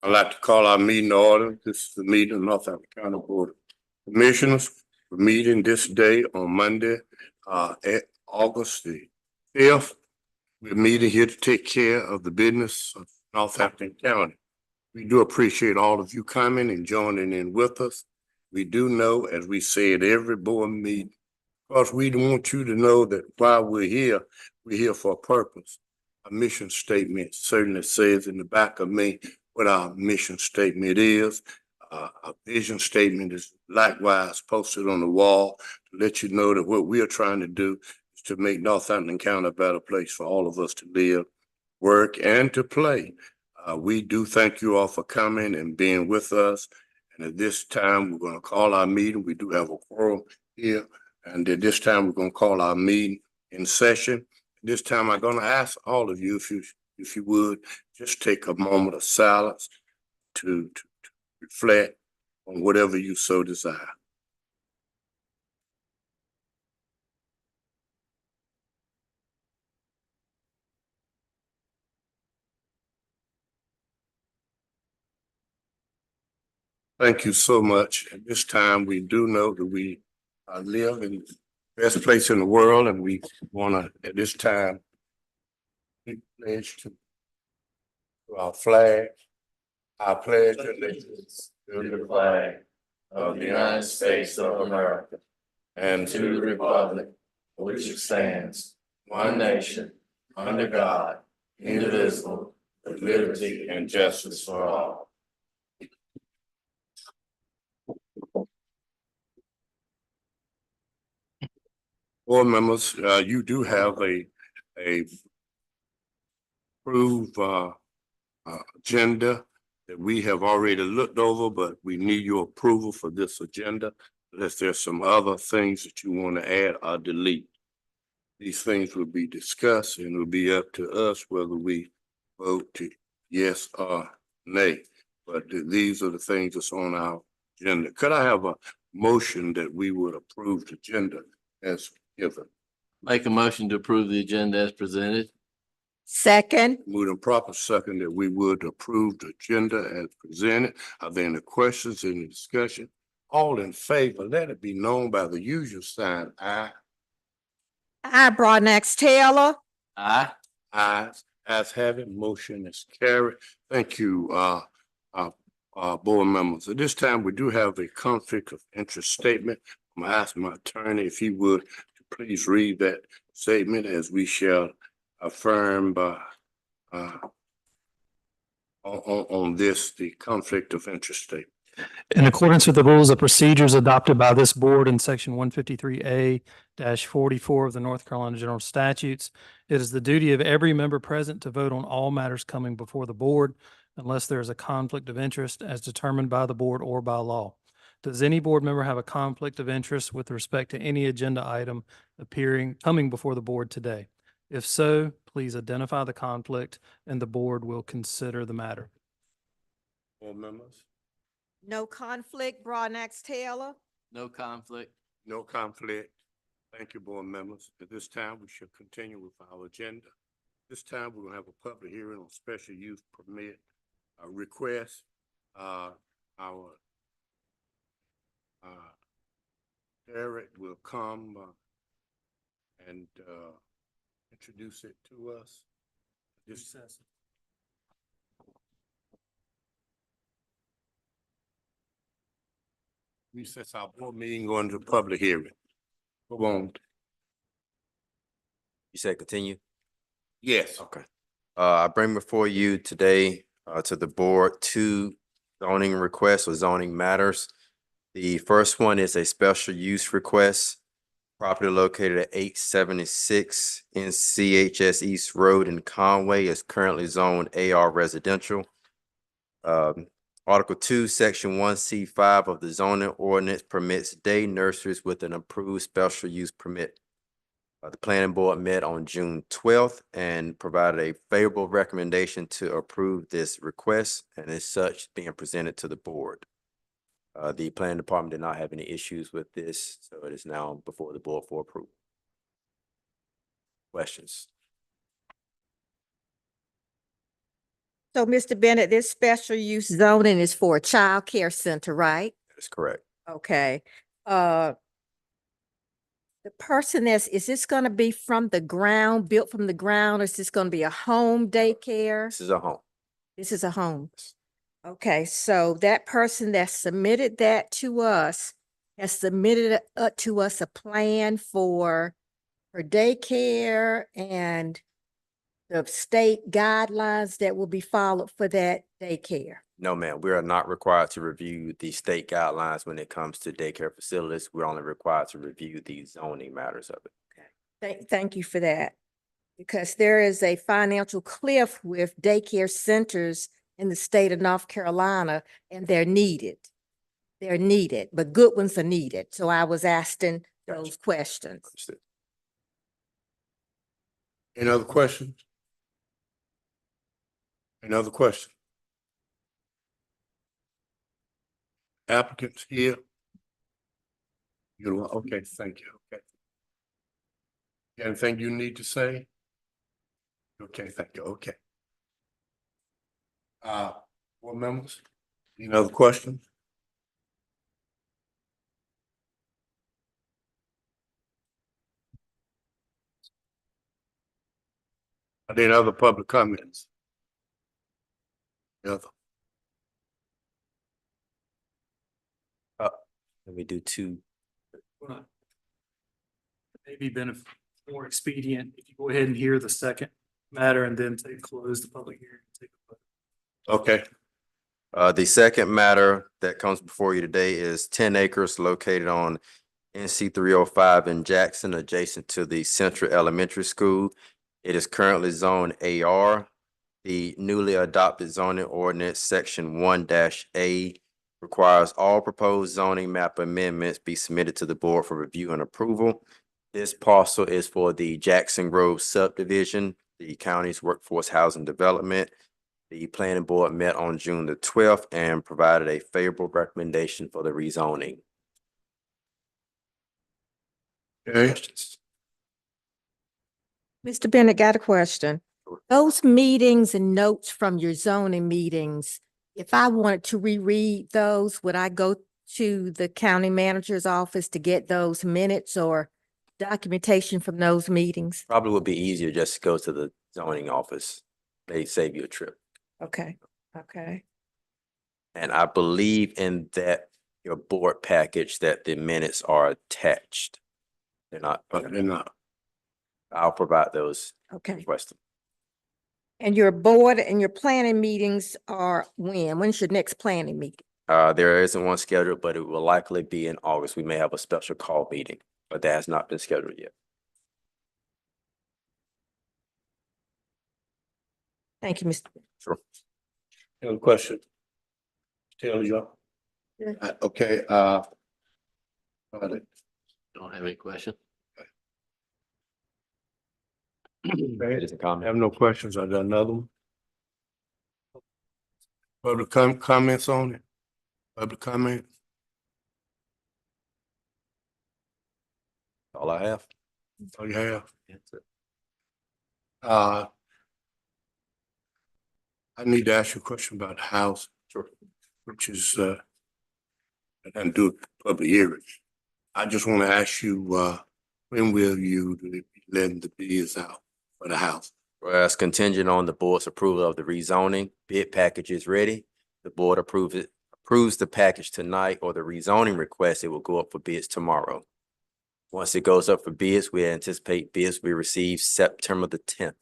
I'd like to call our meeting to order. This is the meeting of Northampton County Board of Commissioners. We're meeting this day on Monday, August the 5th. We're meeting here to take care of the business of Northampton County. We do appreciate all of you coming and joining in with us. We do know, as we say at every board meeting, because we want you to know that while we're here for a purpose. Our mission statement certainly says in the back of me what our mission statement is. Our vision statement is likewise posted on the wall to let you know that what we are trying to do is to make Northampton County a better place for all of us to live, work, and to play. We do thank you all for coming and being with us. And at this time, we're going to call our meeting. We do have a quorum here. And at this time, we're going to call our meeting in session. This time, I'm going to ask all of you, if you would, just take a moment of silence to reflect on whatever you so desire. Thank you so much. At this time, we do know that we live in the best place in the world, and we want to, at this time, pledge to our flag. I pledge allegiance to the flag of the United States of America and to the republic for which it stands, one nation, under God, indivisible, with liberty and justice for all. Board members, you do have a approved agenda that we have already looked over, but we need your approval for this agenda. Unless there's some other things that you want to add or delete. These things will be discussed and it will be up to us whether we vote to yes or nay. But these are the things that's on our agenda. Could I have a motion that we would approve the agenda as given? Make a motion to approve the agenda as presented. Second. Moving proper second that we would approve the agenda as presented. Are there any questions, any discussion? All in favor, let it be known by the usual sign. Aye. Aye, Broadnax Taylor. Aye. Ayes, as have it, motion is carried. Thank you, board members. At this time, we do have a conflict of interest statement. I'm gonna ask my attorney if he would to please read that statement as we shall affirm by on this, the conflict of interest statement. In accordance with the rules of procedures adopted by this board in section 153A-44 of the North Carolina General Statutes, it is the duty of every member present to vote on all matters coming before the board unless there is a conflict of interest as determined by the board or by law. Does any board member have a conflict of interest with respect to any agenda item coming before the board today? If so, please identify the conflict and the board will consider the matter. Board members? No conflict, Broadnax Taylor. No conflict. No conflict. Thank you, board members. At this time, we shall continue with our agenda. This time, we're gonna have a public hearing on special use permit request. Eric will come and introduce it to us. Recess our board meeting, going to public hearing. Go on. You said continue? Yes. Okay. I bring before you today to the board two zoning requests or zoning matters. The first one is a special use request. Property located at 876 NCHS East Road in Conway is currently zoned AR residential. Article 2, Section 1C5 of the zoning ordinance permits day nurseries with an approved special use permit. The planning board met on June 12th and provided a favorable recommendation to approve this request, and as such being presented to the board. The planning department did not have any issues with this, so it is now before the board for approval. Questions? So, Mr. Bennett, this special use zoning is for a child care center, right? That's correct. Okay. The person is this gonna be from the ground, built from the ground, or is this gonna be a home daycare? This is a home. This is a home. Okay, so that person that submitted that to us has submitted to us a plan for daycare and the state guidelines that will be followed for that daycare. No, ma'am, we are not required to review the state guidelines when it comes to daycare facilities. We're only required to review the zoning matters of it. Thank you for that. Because there is a financial cliff with daycare centers in the state of North Carolina, and they're needed. They're needed, but good ones are needed. So I was asking those questions. Understood. Any other questions? Any other questions? Applicants here? Okay, thank you, okay. Anything you need to say? Okay, thank you, okay. Board members, any other questions? Are there any other public comments? Any other? Let me do two. Maybe more expedient if you go ahead and hear the second matter and then close the public hearing. Take a vote. Okay, The second matter that comes before you today is 10 acres located on NC 305 in Jackson, adjacent to the Central Elementary School. It is currently zoned AR. The newly adopted zoning ordinance, section 1-A, requires all proposed zoning map amendments be submitted to the board for review and approval. This parcel is for the Jackson Grove subdivision, the county's workforce housing development. The planning board met on June the 12th and provided a favorable recommendation for the rezoning. okay. Mr. Bennett, got a question. Sure. Those meetings and notes from your zoning meetings, if I wanted to reread those, would I go to the county manager's office to get those minutes or documentation from those meetings? Probably would be easier just to go to the zoning office. They save you a trip. Okay, okay. And I believe in that your board package that the minutes are attached. They're not, But they're not. I'll provide those Okay. requested. And your board and your planning meetings are when? When's your next planning meeting? There isn't one scheduled, but it will likely be in August. We may have a special call meeting, but that has not been scheduled yet. Thank you, Mr. Sure. Any other question? Tell you. Yeah. Okay, Don't have any question? It is a I comment. have no questions. I got another one. Public comments on it? Public comment? All I have. Oh, you have? That's it. I need to ask you a question about the house. Sure. Which is, I didn't do it public hearing. I just want to ask you, when will you be letting the bids out for the house? Whereas contingent on the board's approval of the rezoning, bid package is ready. The board approves the package tonight or the rezoning request, it will go up for bids tomorrow. Once it goes up for bids, we anticipate bids will be received September the 10th.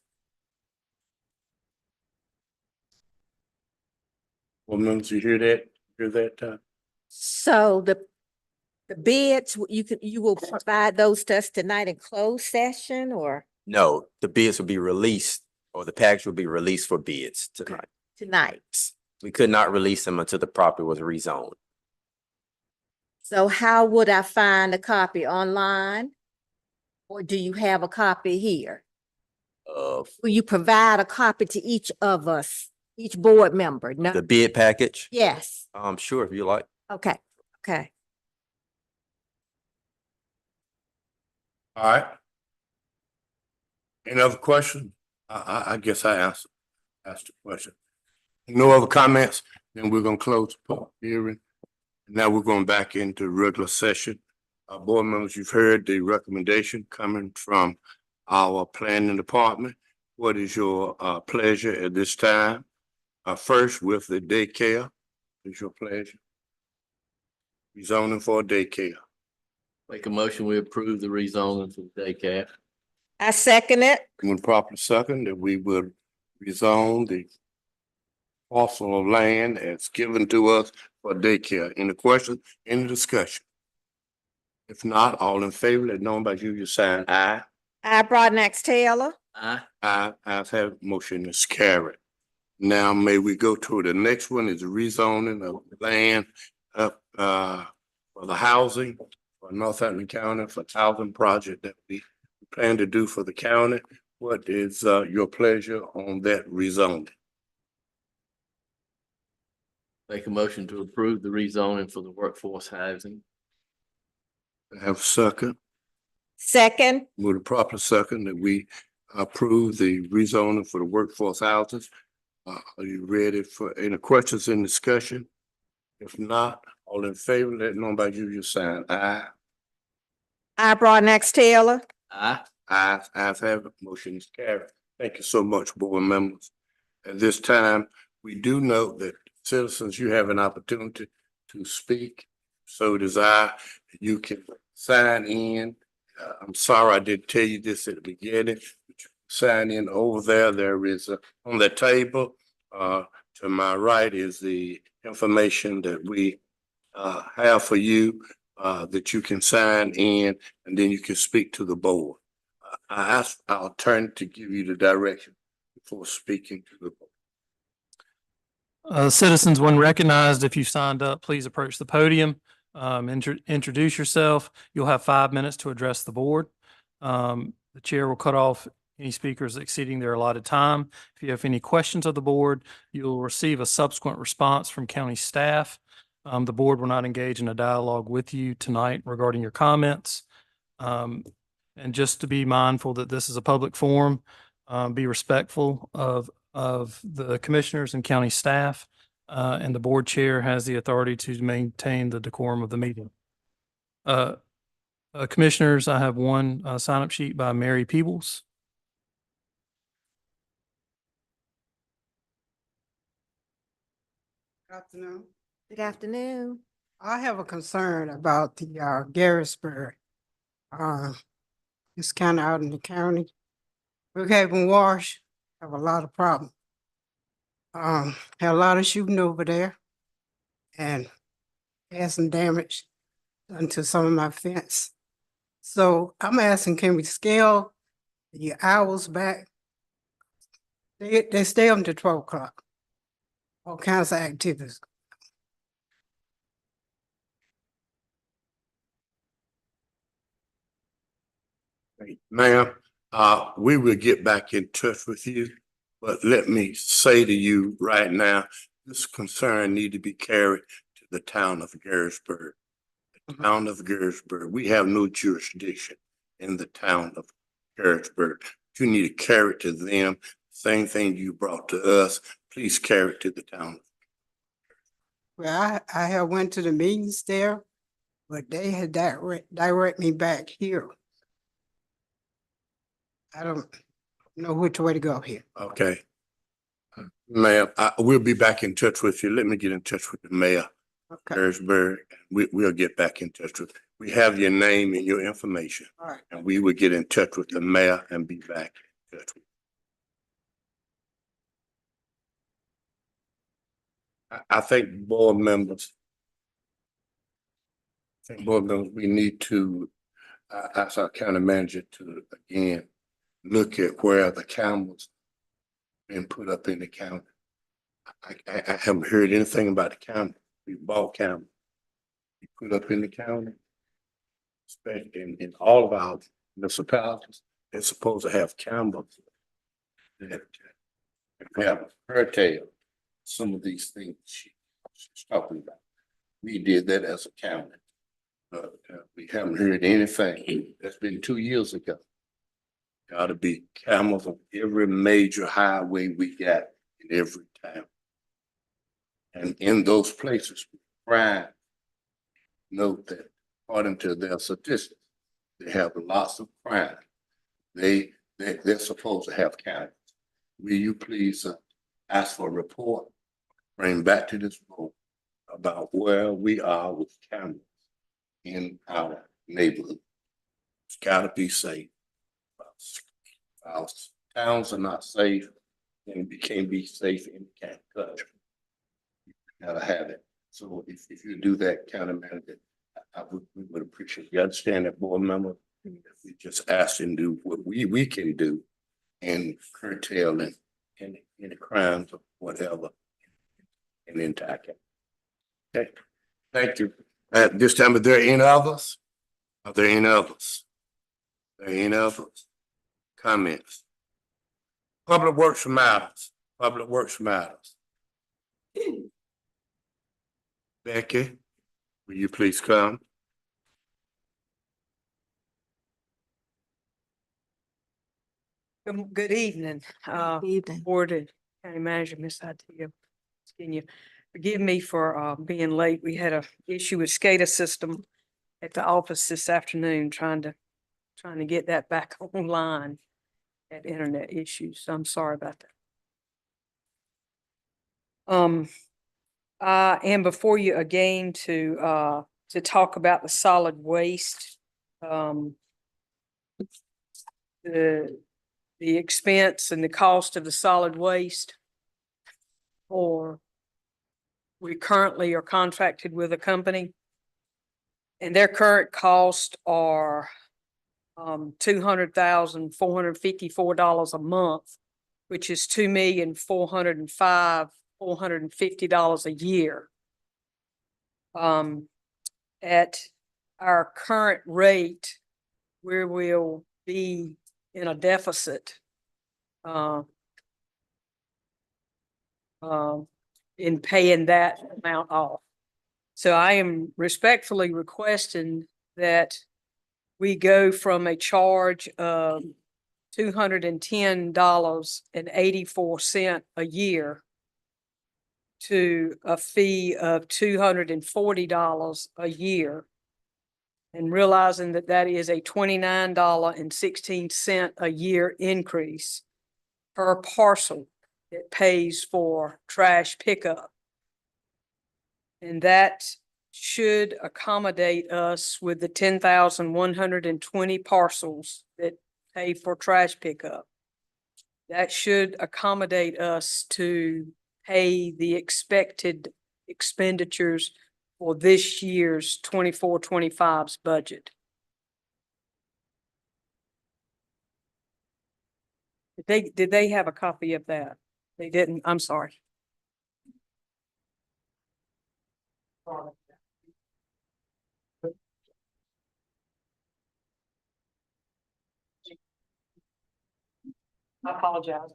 Well, members, you hear that? Hear that? So the bids, you will provide those to us tonight in closed session or No, the bids will be released or the package will be released for bids tonight. tonight? We could not release them until the property was rezoned. So how would I find a copy online? Or do you have a copy here? Of Will you provide a copy to each of us, each board member? No, the bid package? yes, Sure, if you like. okay, okay. All right. Any other question? I guess I asked the question. No other comments? Then we're gonna close the public hearing. Now we're going back into regular session. Board members, you've heard the recommendation coming from our planning department. What is your pleasure at this time? First with the daycare, is your pleasure? Rezoning for daycare. Make a motion, we approve the rezoning for daycare. I second it. With proper second, that we will rezone the parcel of land as given to us for daycare. Any questions, any discussion? If not, all in favor, let known by you sign aye. I Broadnax Taylor. Aye. Aye, ayes have, motion is carried. Now may we go to the next one is rezoning of land up for the housing for Northampton County for housing project that we plan to do for the county. What is your pleasure on that rezoning? Make a motion to approve the rezoning for the workforce housing. Have a second, Second. with a proper second that we approve the rezoning for the workforce houses. Are you ready for any questions in discussion? If not, all in favor, let know by you sign aye. I Broadnax Taylor. Aye. Ayes have it, motion is carried. Thank you so much, board members. At this time, we do note that citizens, you have an opportunity to speak. So desire, you can sign in. I'm sorry I didn't tell you this at the beginning. Sign in over there. There is on the table, to my right is the information that we have for you, that you can sign in and then you can speak to the board. I ask our attorney to give you the direction before speaking to the board. Citizens, when recognized, if you've signed up, please approach the podium. Introduce yourself. You'll have 5 minutes to address the board. The chair will cut off any speakers exceeding their allotted time. If you have any questions of the board, you'll receive a subsequent response from county staff. The board will not engage in a dialogue with you tonight regarding your comments. And just to be mindful that this is a public forum, be respectful of the commissioners and county staff. And the board chair has the authority to maintain the decorum of the meeting. Commissioners, I have one sign-up sheet by Mary Peebles. Good afternoon. Good afternoon. I have a concern about the Garrisburg. It's kind of out in the county. Brookhaven Wash have a lot of problems. Had a lot of shooting over there and had some damage done to some of my fence. So I'm asking, can we scale the hours back? They stay up to 12 o'clock. All kinds of activities. Ma'am, we will get back in touch with you, but let me say to you right now, this concern need to be carried to the town of Garrisburg. The town of Garrisburg, we have no jurisdiction in the town of Garrisburg. You need to carry it to them. Same thing you brought to us, please carry it to the town. Well, I have went to the meetings there, but they had direct me back here. I don't know which way to go here. Okay. Ma'am, we'll be back in touch with you. Let me get in touch with the mayor of Okay, Harrisburg. We'll get back in touch with, we have your name and your information, all right. and we will get in touch with the mayor and be back in touch with you. I think board members, we need to ask our county manager to again look at where the cameras been put up in the county. I haven't heard anything about the county. We bought cameras. We put up in the county. Especially in all of our municipalities, they're supposed to have cameras that have curtailed some of these things she's talking about. We did that as a county. But we haven't heard anything. That's been 2 years ago. Gotta be cameras on every major highway we got in every town. And in those places, crime, note that according to their statistics, they have lots of crime. They're supposed to have cameras. Will you please ask for a report, bring back to this board about where we are with cameras in our neighborhood? It's gotta be safe. Our towns are not safe, and we can't be safe in the country. Gotta have it. So if you do that, county manager, we would appreciate, you understand that, board member? We just ask and do what we can do and curtail any crimes or whatever and attack it. Okay, thank you. At this time, are there any others? Are there any others? Are there any others? Comments? Public Works matters. Public Works matters. Becky, will you please come? Good evening, Evening. Board and County Manager, Ms. Itea. Can you forgive me for being late? We had a issue with SCADA system at the office this afternoon, trying to get that back online. Had internet issues, so I'm sorry about that. I am before you again to talk about the solid waste. The expense and the cost of the solid waste. Or we currently are contracted with a company, and their current costs are $200,454 a month, which is $2,405,450 a year. At our current rate, we will be in a deficit in paying that amount off. So I am respectfully requesting that we go from a charge of $210.84 a year to a fee of $240 a year. And realizing that that is a $29.16 a year increase per parcel that pays for trash pickup. And that should accommodate us with the 10,120 parcels that pay for trash pickup. That should accommodate us to pay the expected expenditures for this year's 24-25's budget. Did they have a copy of that? They didn't, I'm sorry. I apologize.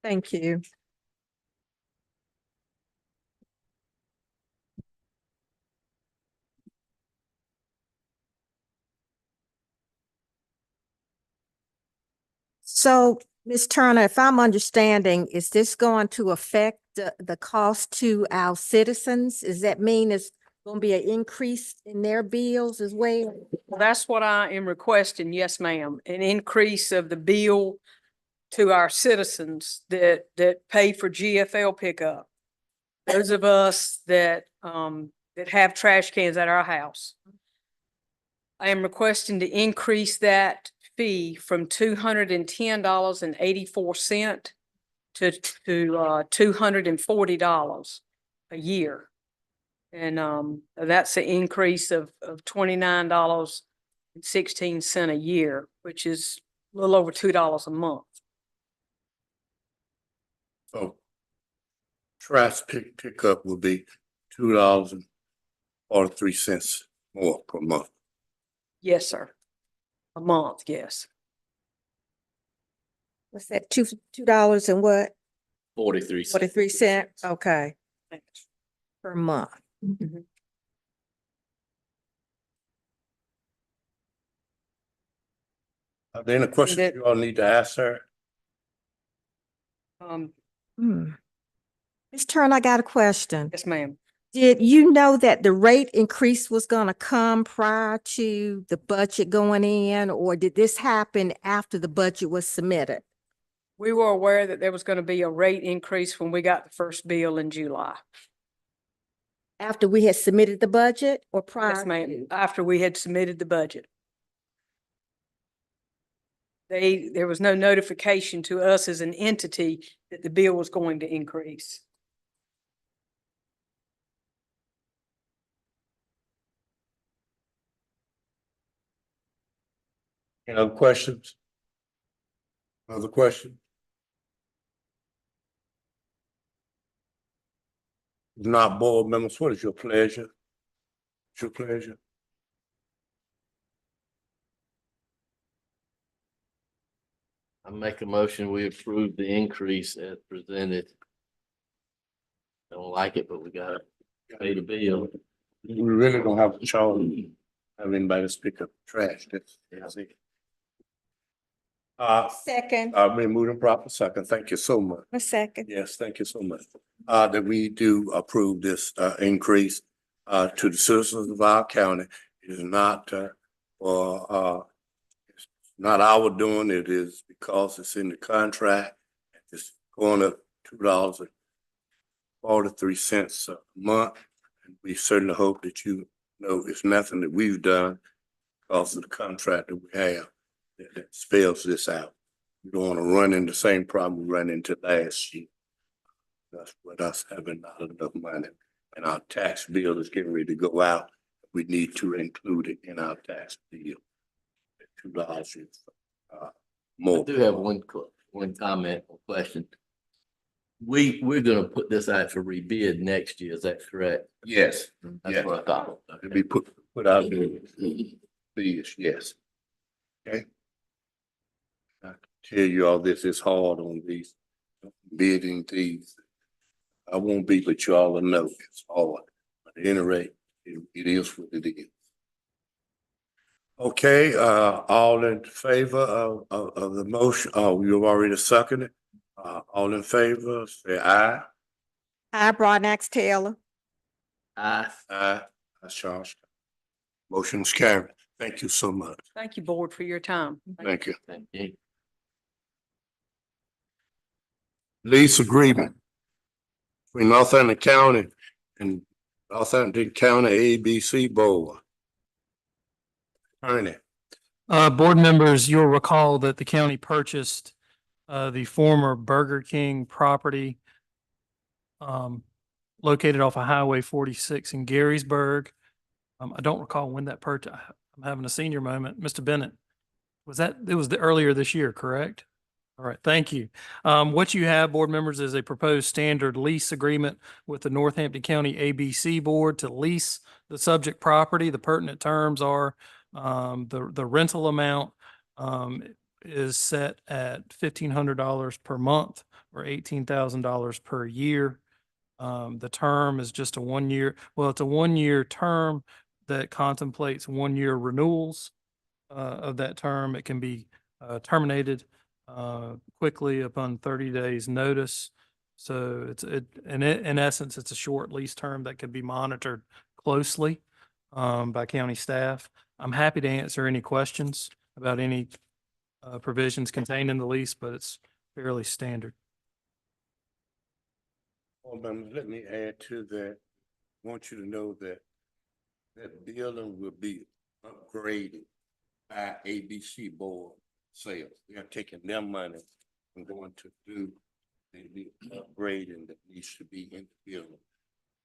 Thank you. So, Ms. Turner, if I'm understanding, is this going to affect the cost to our citizens? Does that mean it's going to be an increase in their bills as well? Well, that's what I am requesting, yes, ma'am, an increase of the bill to our citizens that pay for GFL pickup. Those of us that have trash cans at our house. I am requesting to increase that fee from $210.84 to $240 a year. And that's an increase of $29.16 a year, which is a little over $2 a month. So trash pickup will be $2.43 more per month. Yes, sir. A month, yes. What's that, $2 and what? 43 cents. 43 cents? Okay, Thanks. per month. Mhm. Are there any questions that- you all need to ask her? Hmm. Ms. Turner, I got a question. Yes, ma'am. Did you know that the rate increase was gonna come prior to the budget going in, or did this happen after the budget was submitted? We were aware that there was going to be a rate increase when we got the first bill in July. After we had submitted the budget or prior? Yes, ma'am, to? after we had submitted the budget. There was no notification to us as an entity that the bill was going to increase. Any other questions? Other question? If not, board members, what is your pleasure? What's your pleasure? I make a motion, we approve the increase as presented. Don't like it, but we gotta pay the bill. We really don't have a charge. Have anybody speak up trash. That's it. Second, I've been moving proper second. Thank you so much. a second. Yes, thank you so much. That we do approve this increase to the citizens of our county. It is not it's not our doing, it is because it's in the contract. It's going up $2.43 a month. And we certainly hope that you know it's nothing that we've done because of the contract that we have that spells this out. We don't want to run into the same problem we ran into last year. That's with us having not enough money, and our tax bill is getting ready to go out. We need to include it in our tax bill. $2 I more. do have one comment or question. We're gonna put this out for rebid next year, is that correct? Yes, That's what I thought. it'll be put out there. Bids, yes. Okay. I can tell you all this is hard on these bidding these. I won't be, but you all know it's hard. But at any rate, it is what it is. Okay, all in favor of the motion? Oh, you've already seconded. All in favor, say aye. I, Broadnax Taylor. Aye. Aye. That's Charles. Motion is carried. Thank you so much. Thank you, board, for your time. Thank you. Thank you. Lease agreement between Northampton County and Northampton County ABC Board. Attorney. Board members, you'll recall that the county purchased the former Burger King property located off of Highway 46 in Garysburg. I don't recall when that purchase, I'm having a senior moment. Mr. Bennett, it was earlier this year, correct? All right, thank you. What you have, board members, is a proposed standard lease agreement with the Northampton County ABC Board to lease the subject property. The pertinent terms are the rental amount is set at $1,500 per month or $18,000 per year. The term is just a 1 year. Well, it's a 1 year term that contemplates 1 year renewals of that term. It can be terminated quickly upon 30 days notice. So in essence, it's a short lease term that can be monitored closely by county staff. I'm happy to answer any questions about any provisions contained in the lease, but it's fairly standard. Board members, let me add to that. I want you to know that that building will be upgraded by ABC Board sales. They are taking their money and going to do the upgrading that needs to be in the building.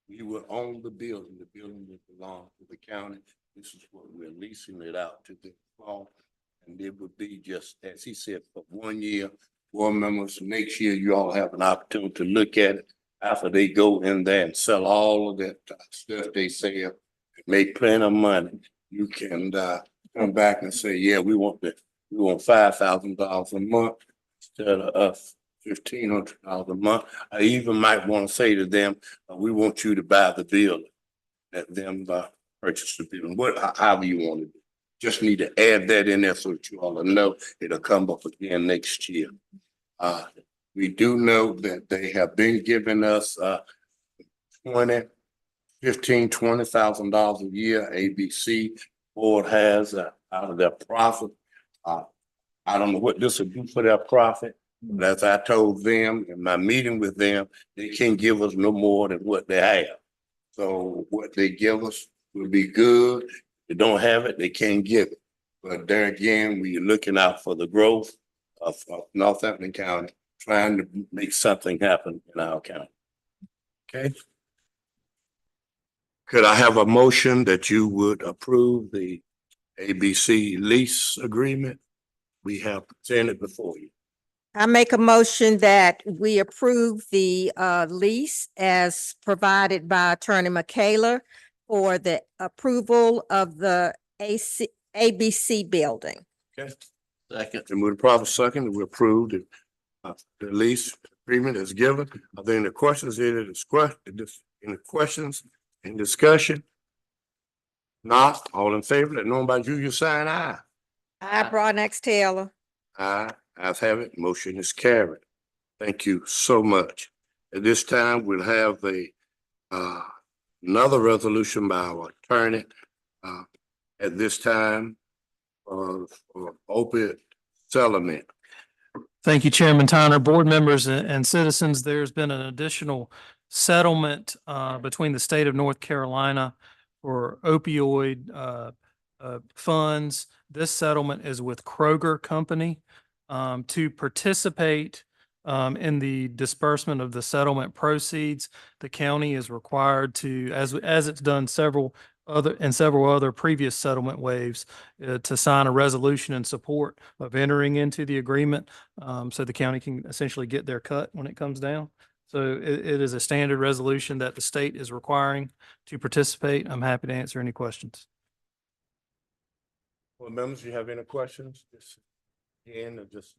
We will own the building will belong to the county. This is what we're leasing it out to the fall. And it would be just, as he said, for 1 year. Board members, next year you all have an opportunity to look at it after they go in there and sell all of that stuff they sell, make plenty of money. You can come back and say, yeah, we want $5,000 a month instead of $1,500 a month. I even might want to say to them, we want you to buy the building. Let them purchase the building, however you want to do. just need to add that in there so that you all know it'll come up again next year. We do know that they have been giving us, $20,000 a year. ABC board has, out of their profit. I don't know what this will do for their profit, but as I told them in my meeting with them, they can't give us no more than what they have. So what they give us will be good. If they don't have it, they can't give it. But there again, we're looking out for the growth of Northampton County, trying to make something happen in our county. Okay? Could I have a motion that you would approve the ABC lease agreement we have presented before you? I make a motion that we approve the lease as provided by Attorney Michaela for the approval of the ABC building. Okay. Second. And with the proper second, we approve the lease agreement as given. Are there any questions, any questions and discussion? Not, all in favor, let know by you sign aye. I, Broadnax Taylor. Aye, ayes have it, motion is carried. Thank you so much. At this time, we'll have another resolution by our attorney, at this time, for opiate settlement. Thank you, Chairman Tyner. Board members and citizens, there's been an additional settlement between the state of North Carolina for opioid funds. This settlement is with Kroger Company to participate in the disbursement of the settlement proceeds. The county is required to, as it's done several other previous settlement waves, to sign a resolution in support of entering into the agreement, so the county can essentially get their cut when it comes down. So it is a standard resolution that the state is requiring to participate. I'm happy to answer any questions. Well, members, you have any questions? Again, just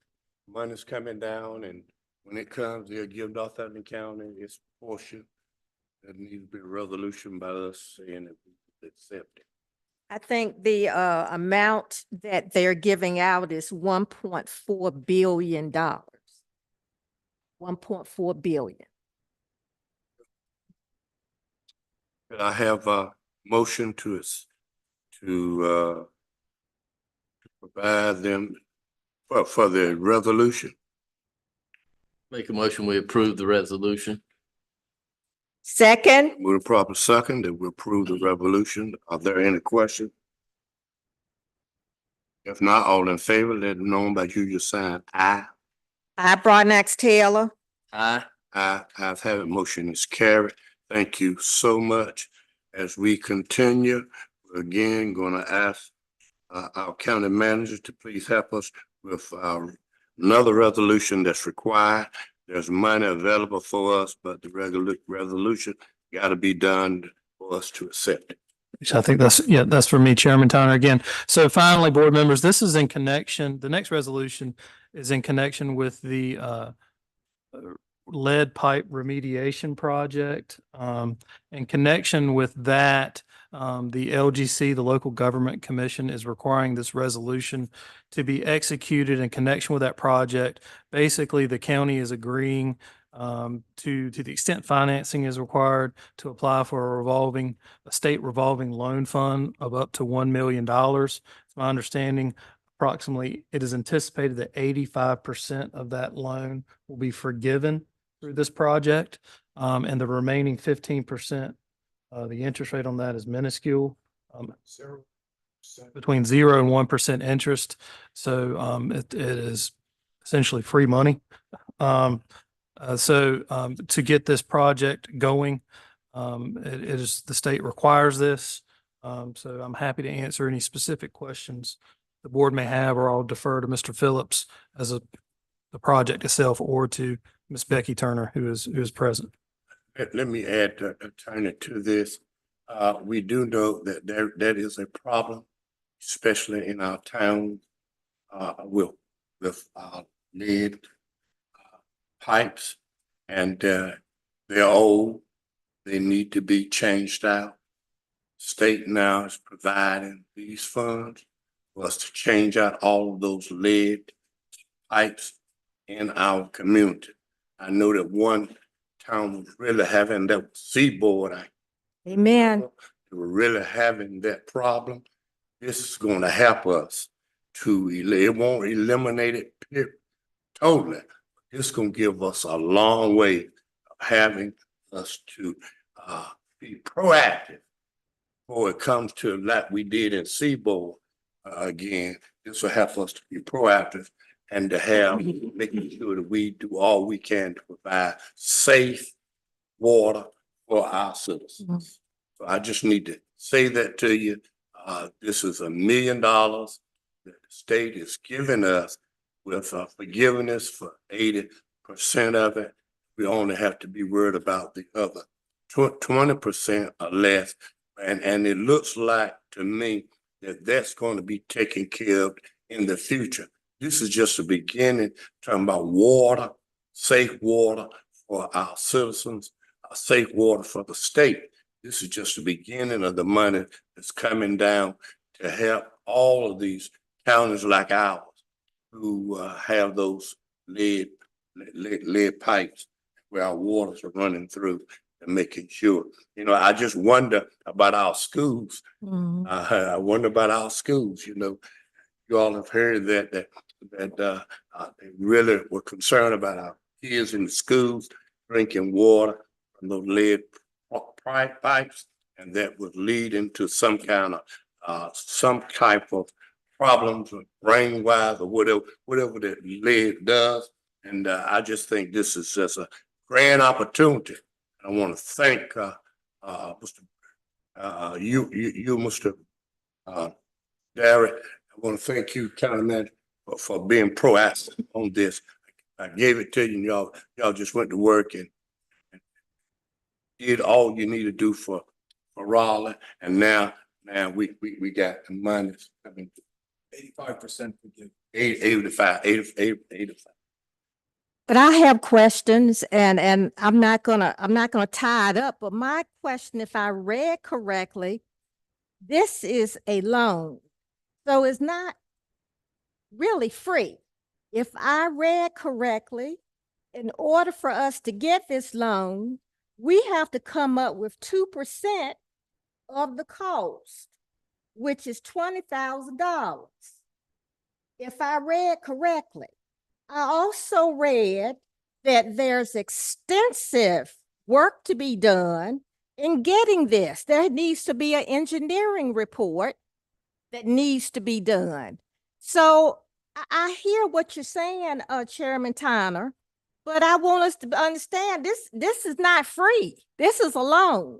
money's coming down, and when it comes, they'll give Northampton County its portion. There needs to be a resolution by us saying that we accept it. I think the amount that they're giving out is $1.4 billion. 1.4 billion. Could I have a motion to provide them for the resolution? Make a motion, we approve the resolution. Second, With a proper second, that we approve the resolution. Are there any questions? If not, all in favor, let it know by you sign aye. I, Broadnax Taylor. Aye. Aye, ayes have it, motion is carried. Thank you so much. As we continue, we're again gonna ask our county manager to please help us with another resolution that's required. There's money available for us, but the resolution gotta be done for us to accept it. So I think that's for me, Chairman Tyner again. So finally, board members, this is in connection, the next resolution is in connection with the lead pipe remediation project. In connection with that, the LGC, the Local Government Commission, is requiring this resolution to be executed in connection with that project. Basically, the county is agreeing to the extent financing is required, to apply for a state revolving loan fund of up to $1 million. It's my understanding, approximately, it is anticipated that 85% of that loan will be forgiven through this project. And the remaining 15%, the interest rate on that is minuscule, between 0 and 1% interest. So it is essentially free money. To get this project going, it is, the state requires this. So I'm happy to answer any specific questions the board may have, or I'll defer to Mr. Phillips as the project itself, or to Ms. Becky Turner, who is present. Let me add, Attorney, to this. We do know that that is a problem, especially in our town, with lead pipes, and they're old. They need to be changed out. State now is providing these funds. for us to change out all of those lead pipes in our community. I know that one town was really having that Seaboard. Amen. They were really having that problem. This is gonna help us to, it won't eliminate it totally. It's gonna give us a long way of having us to be proactive before it comes to like we did in Seaboard. Again, this will help us to be proactive and to have, making sure that we do all we can to provide safe water for our citizens. So I just need to say that to you. This is $1 million that the state is giving us with forgiveness for 80% of it. We only have to be worried about the other 20% or less. And it looks like to me that that's going to be taken care of in the future. This is just the beginning, talking about water, safe water for our citizens, safe water for the state. This is just the beginning of the money that's coming down to help all of these counties like ours who have those lead pipes where our waters are running through and making sure. You know, I just wonder about our schools. Mhm. I wonder about our schools. You know, you all have heard that they really were concerned about our kids in the schools drinking water from those lead pipes, and that would lead into some kind of some type of problems, brain wise or whatever that lead does. And I just think this is just a grand opportunity. I want to thank Mr. Mr. Derek. I want to thank you, County Manager, for being proactive on this. I gave it to you, and y'all just went to work and did all you need to do for Raleigh, and now we got the money. I mean, 85% forgive. 85. But I have questions and I'm not gonna tie it up, but my question, if I read correctly, this is a loan. So it's not really free. If I read correctly, in order for us to get this loan, we have to come up with 2% of the cost, which is $20,000. If I read correctly. I also read that there's extensive work to be done in getting this. There needs to be an engineering report that needs to be done. So I hear what you're saying, Chairman Tyner, but I want us to understand this is not free. This is a loan.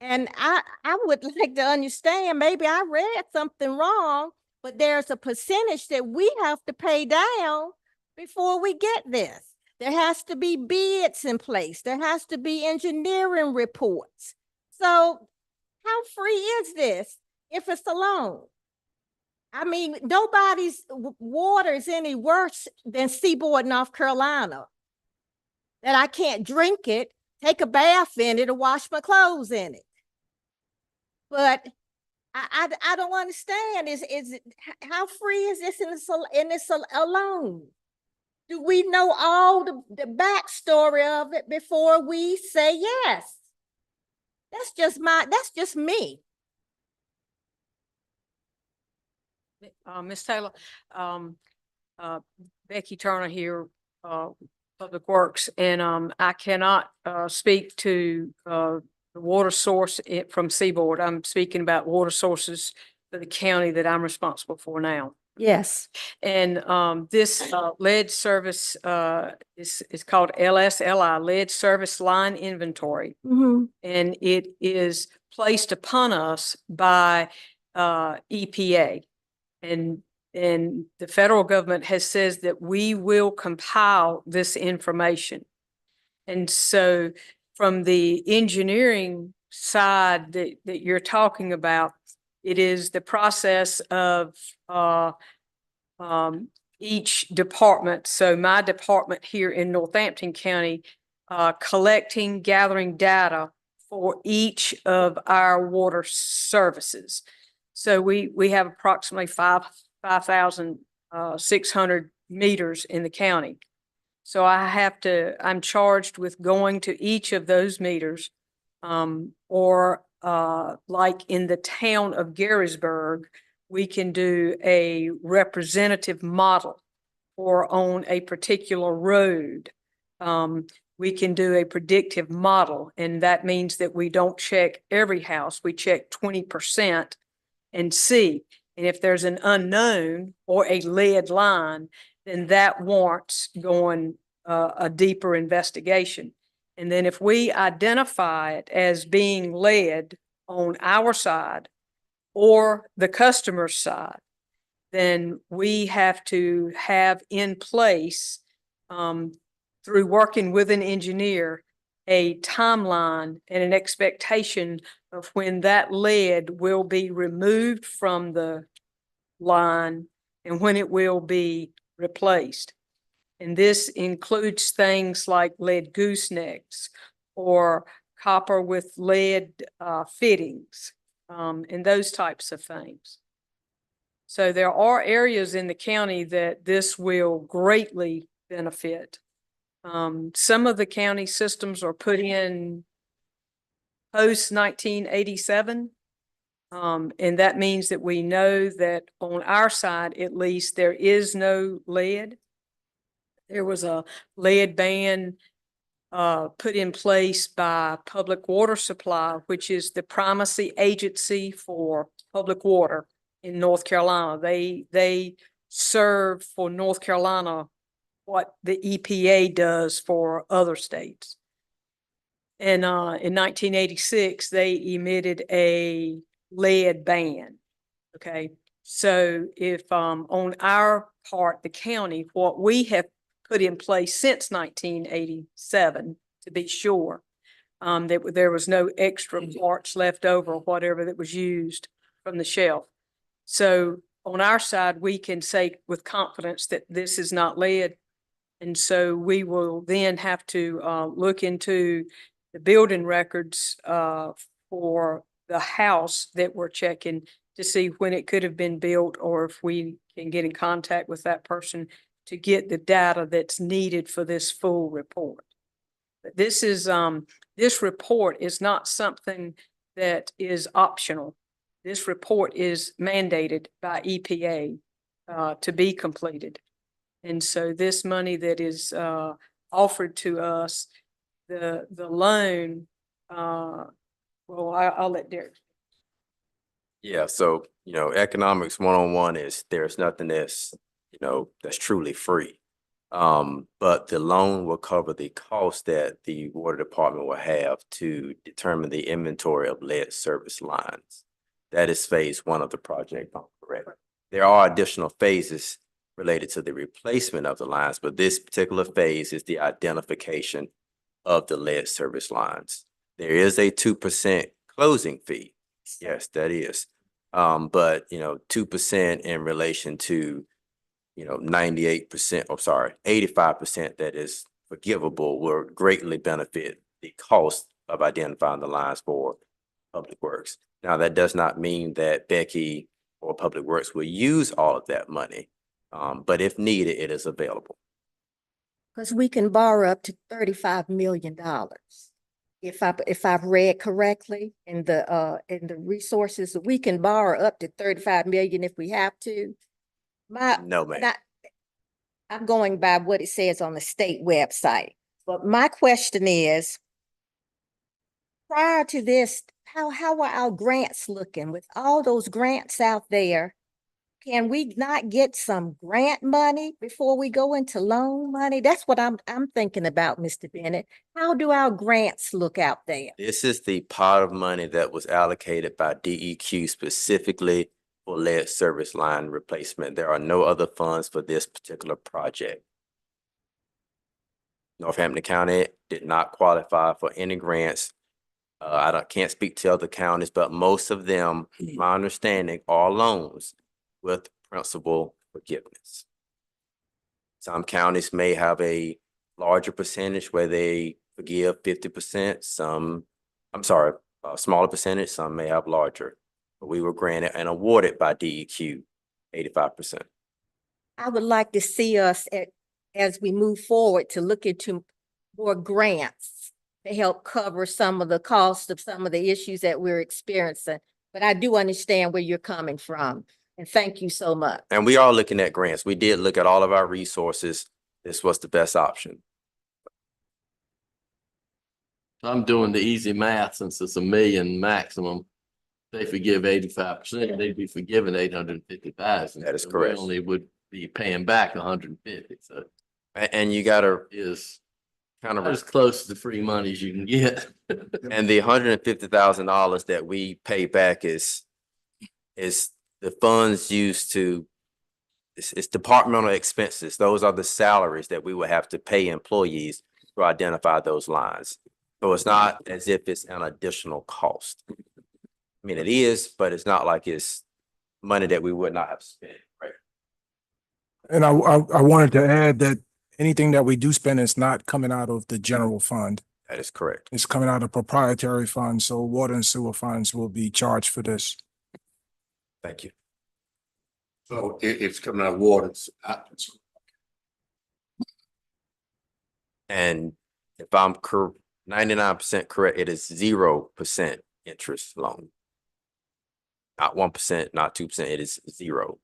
And I would like to understand, maybe I read something wrong, but there's a percentage that we have to pay down before we get this. There has to be bids in place. There has to be engineering reports. So how free is this if it's a loan? I mean, nobody's water is any worse than Seaboard, North Carolina. That I can't drink it, take a bath in it, or wash my clothes in it. But I don't understand. Is it, how free is this in this alone? Do we know all the backstory of it before we say yes? That's just me. Ms. Taylor, Becky Turner here, Public Works, and I cannot speak to the water source from Seaboard. I'm speaking about water sources for the county that I'm responsible for now. Yes. And this lead service is called LSLI, Lead Service Line Inventory. Mm-hmm. And it is placed upon us by EPA. And the federal government has says that we will compile this information. And so from the engineering side that you're talking about, it is the process of each department. So my department here in Northampton County, collecting, gathering data for each of our water services. So we have approximately 5,600 meters in the county. So I'm charged with going to each of those meters. Or like in the town of Garysburg, we can do a representative model, or on a particular road. We can do a predictive model, and that means that we don't check every house. We check 20% and see. And if there's an unknown or a lead line, then that warrants going a deeper investigation. And then if we identify it as being lead on our side or the customer's side, then we have to have in place, through working with an engineer, a timeline and an expectation of when that lead will be removed from the line and when it will be replaced. And this includes things like lead goosenecks or copper with lead fittings, and those types of things. So there are areas in the county that this will greatly benefit. Some of the county systems are put in post 1987. And that means that we know that on our side, at least, there is no lead. There was a lead ban put in place by Public Water Supply, which is the primacy agency for public water in North Carolina. They serve for North Carolina what the EPA does for other states. And in 1986, they emitted a lead ban. Okay, so if on our part, the county, what we have put in place since 1987, to be sure, that there was no extra parts left over, whatever that was used from the shelf. So on our side, we can say with confidence that this is not lead. And so we will then have to look into the building records for the house that we're checking to see when it could have been built, or if we can get in contact with that person to get the data that's needed for this full report. But this is this report is not something that is optional. This report is mandated by EPA to be completed. And so this money that is offered to us, the loan, well, I'll let Derek. Yeah, so, economics 101 is there's nothing that's, that's truly free. But the loan will cover the cost that the water department will have to determine the inventory of lead service lines. That is phase one of the project, if I'm correct. There are additional phases related to the replacement of the lines, but this particular phase is the identification of the lead service lines. There is a 2% closing fee. Yes, that is. But 2% in relation to 98%, 85% that is forgivable will greatly benefit the cost of identifying the lines for Public Works. Now, that does not mean that Becky or Public Works will use all of that money, but if needed, it is available. Because we can borrow up to $35 million. If I've read correctly in the resources, we can borrow up to 35 million if we have to. No, ma'am. I'm going by what it says on the state website. But my question is, prior to this, how are our grants looking? With all those grants out there, can we not get some grant money before we go into loan money? That's what I'm thinking about, Mr. Bennett. How do our grants look out there? This is the pot of money that was allocated by DEQ specifically for lead service line replacement. There are no other funds for this particular project. Northampton County did not qualify for any grants. Can't speak to other counties, but most of them, my understanding, are loans with principal forgiveness. Some counties may have a larger percentage where they forgive 50%, a smaller percentage, some may have larger. But we were granted and awarded by DEQ 85%. I would like to see us as we move forward to look into more grants to help cover some of the costs of some of the issues that we're experiencing. But I do understand where you're coming from, and thank you so much. And we are looking at grants. We did look at all of our resources. This was the best option. I'm doing the easy math since it's $1 million maximum. They forgive 85%, they'd be forgiven 850,000. That is So we correct. only would be paying back 150, so And you gotta is kind as of, close to free money as you can get. and the $150,000 that we pay back is the funds used to, it's departmental expenses. Those are the salaries that we would have to pay employees to identify those lines. So it's not as if it's an additional cost. I mean, it is, but it's not like it's money that we would not have spent, right? And I wanted to add that anything that we do spend is not coming out of the general fund. That is correct. It's coming out of proprietary funds, so water and sewer funds will be charged for this. Thank you. So it's coming out of water. And if I'm 99% correct, it is 0% interest loan. Not 1%, not 2%, it is 0%.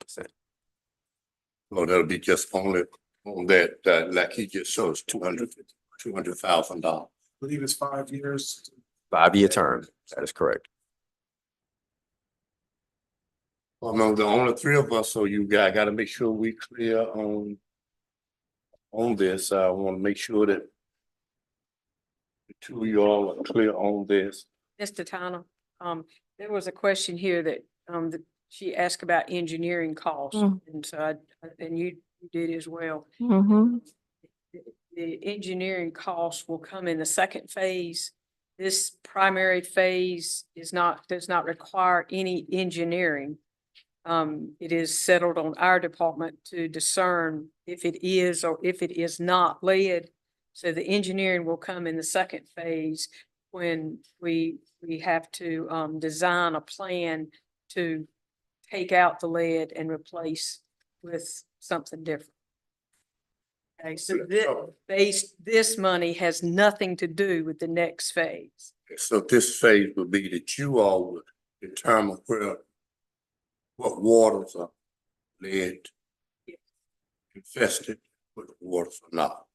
Well, that'll be just only on that, like he just showed us, $200,000. I believe it's 5 years. 5-year term, that is correct. Well, no, the only three of us, so you guys gotta make sure we clear on this. I wanna make sure that the two of y'all are clear on this. Mr. Tyner, there was a question here that she asked about engineering costs, and so and you did as well. Mm-hmm. The engineering costs will come in the second phase. This primary phase does not require any engineering. It is settled on our department to discern if it is or if it is not lead. So the engineering will come in the second phase when we have to design a plan to take out the lead and replace with something different. Okay, so this money has nothing to do with the next phase. So this phase would be that you all would determine what waters are lead infested, what waters are not.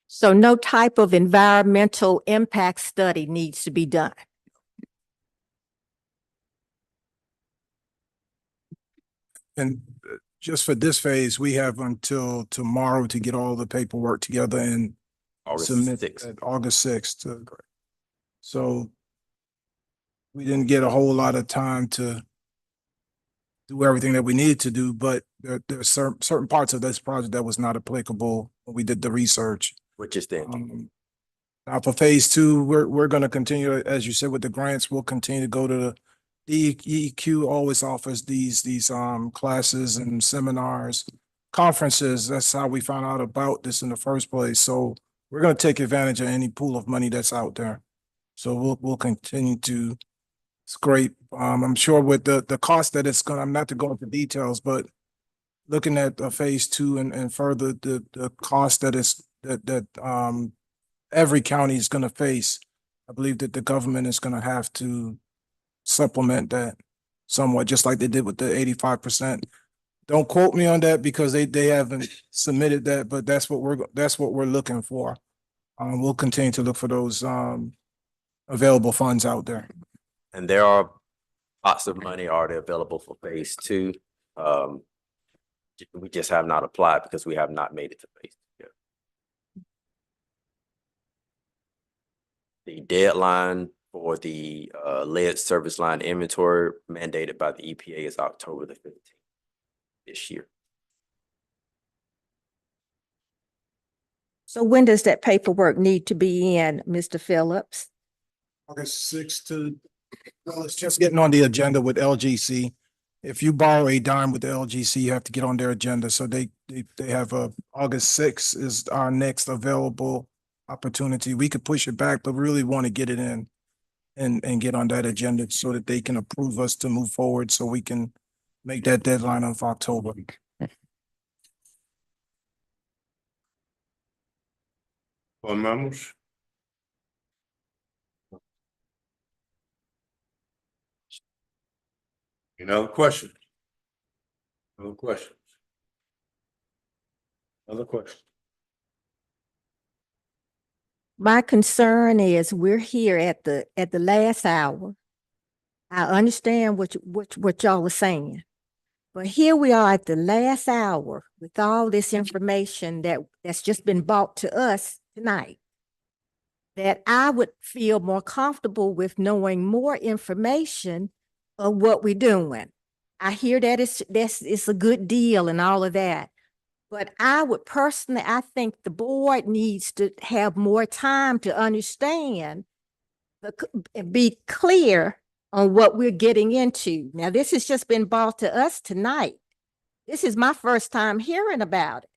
So no type of environmental impact study needs to be done. And just for this phase, we have until tomorrow to get all the paperwork together and August submit 6th. at August 6th. So we didn't get a whole lot of time to do everything that we needed to do, but there are certain parts of this project that was not applicable when we did the research. Which is then, Now for phase 2, we're going to continue, as you said, with the grants. We'll continue to go to the DEQ always offers these classes and seminars, conferences. That's how we found out about this in the first place. So we're going to take advantage of any pool of money that's out there. So we'll continue to scrape. I'm sure with the cost that it's going, I'm not to go into details, but looking at phase 2 and further the cost that is that every county is going to face, I believe that the government is going to have to supplement that somewhat, just like they did with the 85%. Don't quote me on that because they haven't submitted that, but that's what we're looking for. We'll continue to look for those available funds out there. and there are lots of money already available for phase 2. We just have not applied because we have not made it to phase 2 yet. The deadline for the lead service line inventory mandated by the EPA is October the 15th this year. So when does that paperwork need to be in, Mr. Phillips? August 6th well, it's just getting on the agenda with LGC. If you borrow a dime with the LGC, you have to get on their agenda. So they have August 6th is our next available opportunity. We could push it back, but we really want to get it in. and get on that agenda so that they can approve us to move forward so we can make that deadline of October. Board members? Any other questions? Other questions? Other questions? My concern is we're here at the last hour. I understand what y'all are saying. But here we are at the last hour with all this information that's just been brought to us tonight. That I would feel more comfortable with knowing more information of what we're doing. I hear that it's a good deal and all of that. But I would personally, I think the board needs to have more time to understand and be clear on what we're getting into. Now, this has just been brought to us tonight. This is my first time hearing about it.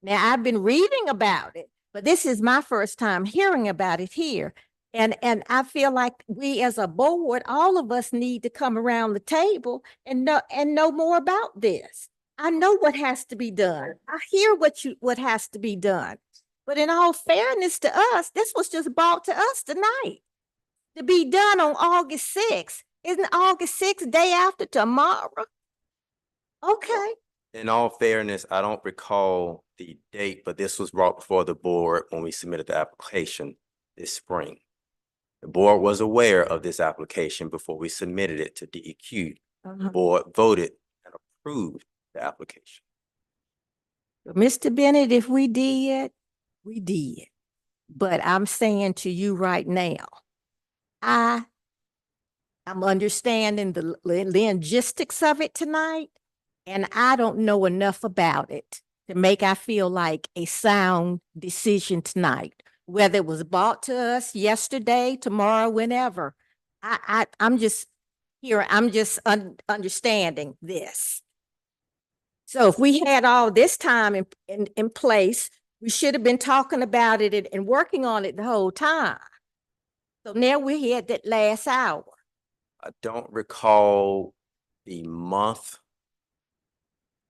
Now, I've been reading about it, but this is my first time hearing about it here. And I feel like we as a board, all of us need to come around the table and know more about this. I know what has to be done. I hear what has to be done. But in all fairness to us, this was just brought to us tonight to be done on August 6th. Isn't August 6th day after tomorrow? Okay. In all fairness, I don't recall the date, but this was brought before the board when we submitted the application this spring. The board was aware of this application before we submitted it to DEQ. The board voted and approved the application. Mr. Bennett, if we did, we did. But I'm saying to you right now, I'm understanding the logistics of it tonight, and I don't know enough about it to make I feel like a sound decision tonight, whether it was brought to us yesterday, tomorrow, whenever. I'm just here, I'm just understanding this. So if we had all this time in place, we should have been talking about it and working on it the whole time. So now we're here at that last hour. I don't recall the month.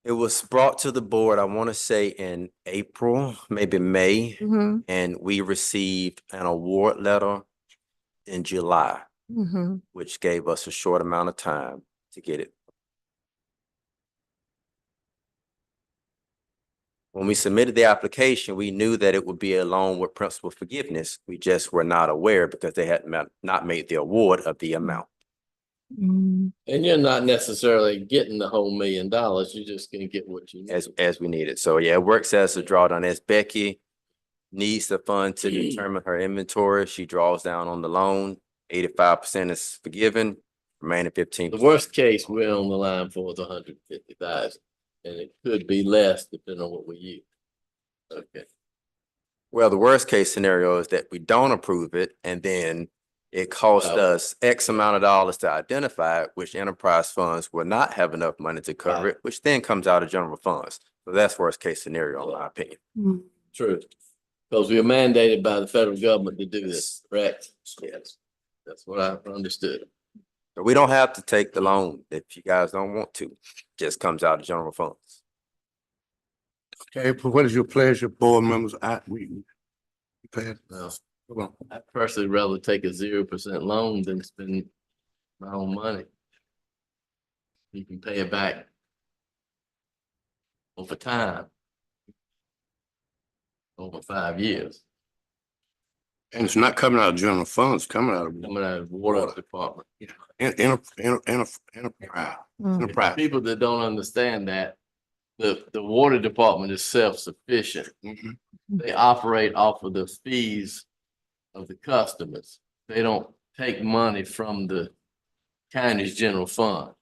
It was brought to the board, I want to say in April, maybe May, Mm-hmm. and we received an award letter in July, Mm-hmm. which gave us a short amount of time to get it. When we submitted the application, we knew that it would be a loan with principal forgiveness. We just were not aware because they had not made the award of the amount. Mm-hmm. And you're not necessarily getting the whole $1 million. You're just gonna get what you need. As we needed. So yeah, it works as a drawdown. As Becky needs the fund to determine her inventory, she draws down on the loan. 85% is forgiven, remaining 15%. The worst case we're on the line for is 150,000, and it could be less depending on what we use. Okay. Well, the worst case scenario is that we don't approve it and then it costs us X amount of dollars to identify it, which enterprise funds will not have enough money to cover it, which then comes out of general funds. So that's worst case scenario, in my opinion. True. Because we are mandated by the federal government to do this, correct? Yes. That's what I understood. So we don't have to take the loan if you guys don't want to. Just comes out of general funds. Okay, but what is your pleasure, board members? We passed. No. Come on. I personally rather take a 0% loan than spend my own money. You can pay it back over time. Over 5 years, And it's not coming out of general funds, coming out of coming out of the water department. enterprise. Enterprise. People that don't understand that, the water department is self-sufficient. Mhm. They operate off of the fees of the customers. They don't take money from the county's general fund.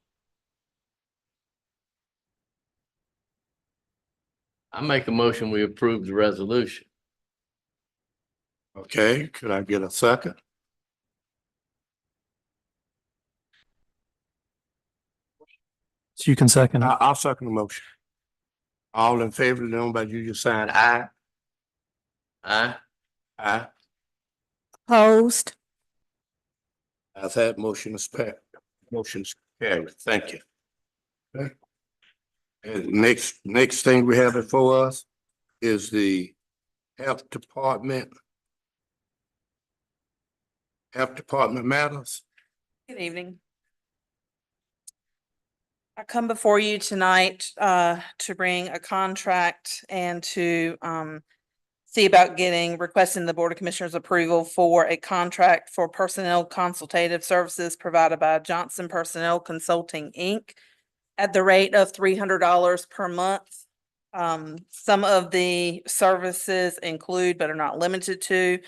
I make a motion, we approve the resolution. Okay, could I get a second? So you can second it. I'll second the motion. All in favor, nobody, you just sign aye. Aye. Aye. Opposed? I've had motions carried. Thank you. Okay. And next thing we have before us is the Health Department. Health Department matters. Good evening. I come before you tonight to bring a contract and to see about requesting the Board of Commissioners approval for a contract for personnel consultative services provided by Johnson Personnel Consulting, Inc. at the rate of $300 per month. Some of the services include, but are not limited to,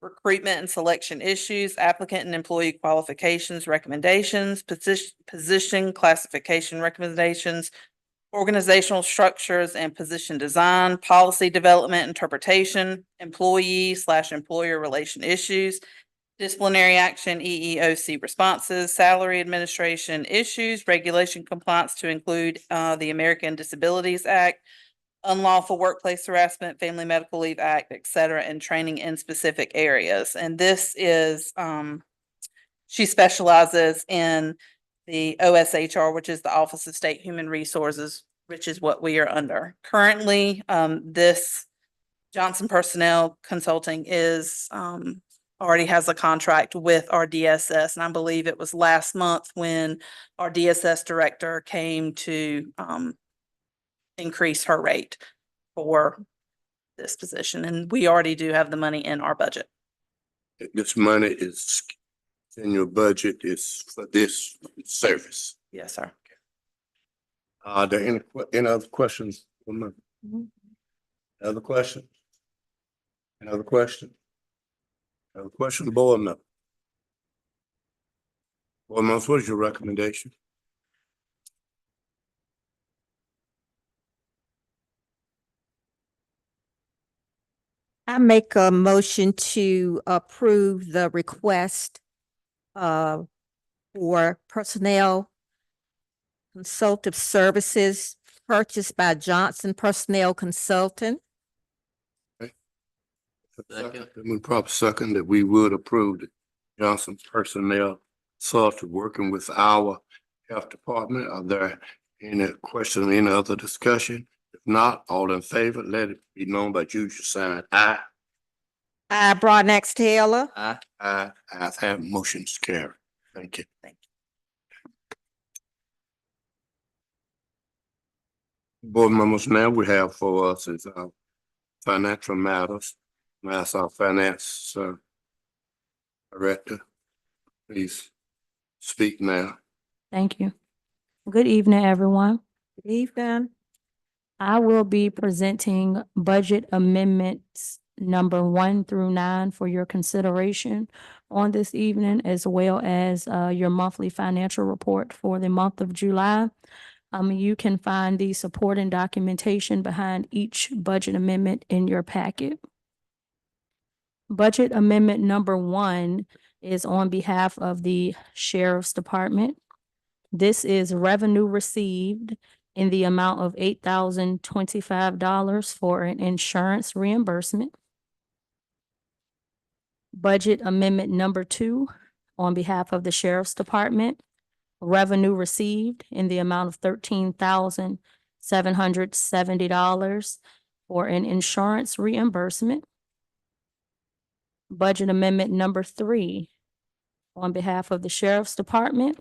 recruitment and selection issues, applicant and employee qualifications, recommendations, position classification recommendations, organizational structures and position design, policy development, interpretation, employee/employer relation issues, disciplinary action, EEOC responses, salary administration issues, regulation compliance to include the American Disabilities Act, unlawful workplace harassment, Family Medical Leave Act, et cetera, and training in specific areas. And this is, she specializes in the OSHR, which is the Office of State Human Resources, which is what we are under. Currently, this Johnson Personnel Consulting is, already has a contract with our DSS. And I believe it was last month when our DSS director came to, increase her rate for this position, and we already do have the money in our budget. This money is in your budget is for this service. Yes, sir. Are there any other questions? Other question? Another question? Another question, board member? Board members, what is your recommendation? I make a motion to approve the request for personnel consultative services purchased by Johnson Personnel Consultant. Second. We probably second that we would approve the Johnson Personnel Consultant working with our health department. Are there any questions, any other discussion? If not, all in favor, let it be known by usual sign aye. I, Broadnax Taylor. Aye. Aye. Ayes have motions carried. Thank you. Thank Board members, now we have for us is financial matters. Ask our finance director, please speak now. Thank you. Good evening, everyone. Good evening. I will be presenting budget amendments number 1 through 9 for your consideration on this evening, as well as your monthly financial report for the month of July. You can find the supporting documentation behind each budget amendment in your packet. Budget amendment number 1 is on behalf of the Sheriff's Department. This is revenue received in the amount of $8,025 for an insurance reimbursement. Budget amendment number 2 on behalf of the Sheriff's Department. Revenue received in the amount of $13,770 for an insurance reimbursement. Budget amendment number 3 on behalf of the Sheriff's Department.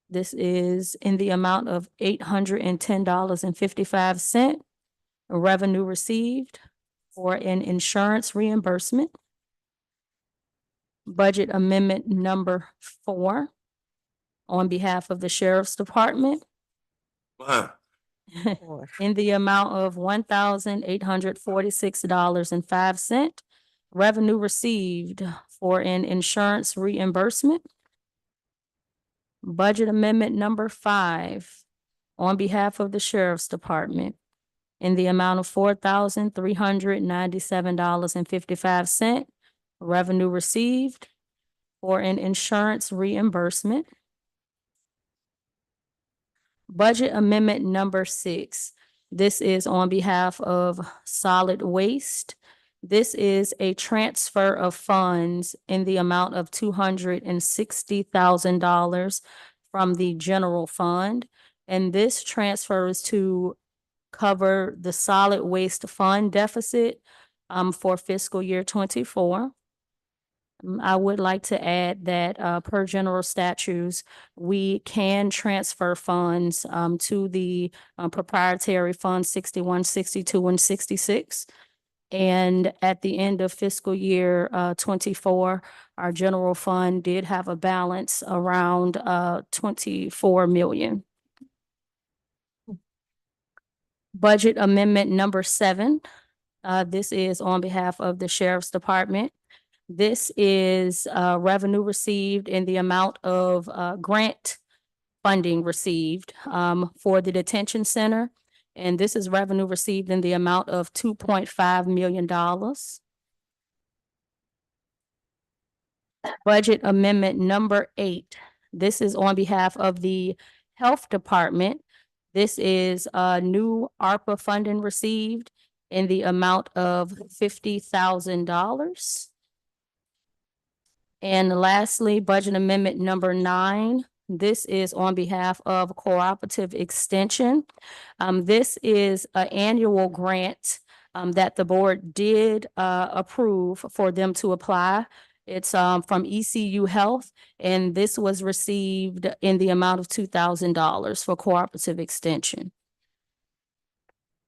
This is in the amount of $810.55. Revenue received for an insurance reimbursement. Budget amendment number 4 on behalf of the Sheriff's Department. Wow. In the amount of $1,846.05. Revenue received for an insurance reimbursement. Budget amendment number 5 on behalf of the Sheriff's Department in the amount of $4,397.55. Revenue received for an insurance reimbursement. Budget amendment number 6. This is on behalf of solid waste This is a transfer of funds in the amount of $260,000 from the general fund. And this transfer is to cover the solid waste fund deficit for fiscal year 24. I would like to add that per general statutes, we can transfer funds to the proprietary fund 61, 62, and 66. And at the end of fiscal year 24, our general fund did have a balance around 24 million. Budget amendment number 7. This is on behalf of the Sheriff's Department. This is revenue received in the amount of grant funding received for the detention center. And this is revenue received in the amount of $2.5 million. Budget amendment number 8. This is on behalf of the Health Department. This is new ARPA funding received in the amount of $50,000. And lastly, budget amendment number 9. This is on behalf of Cooperative Extension. This is an annual grant that the board did approve for them to apply. It's from ECU Health, and this was received in the amount of $2,000 for Cooperative Extension.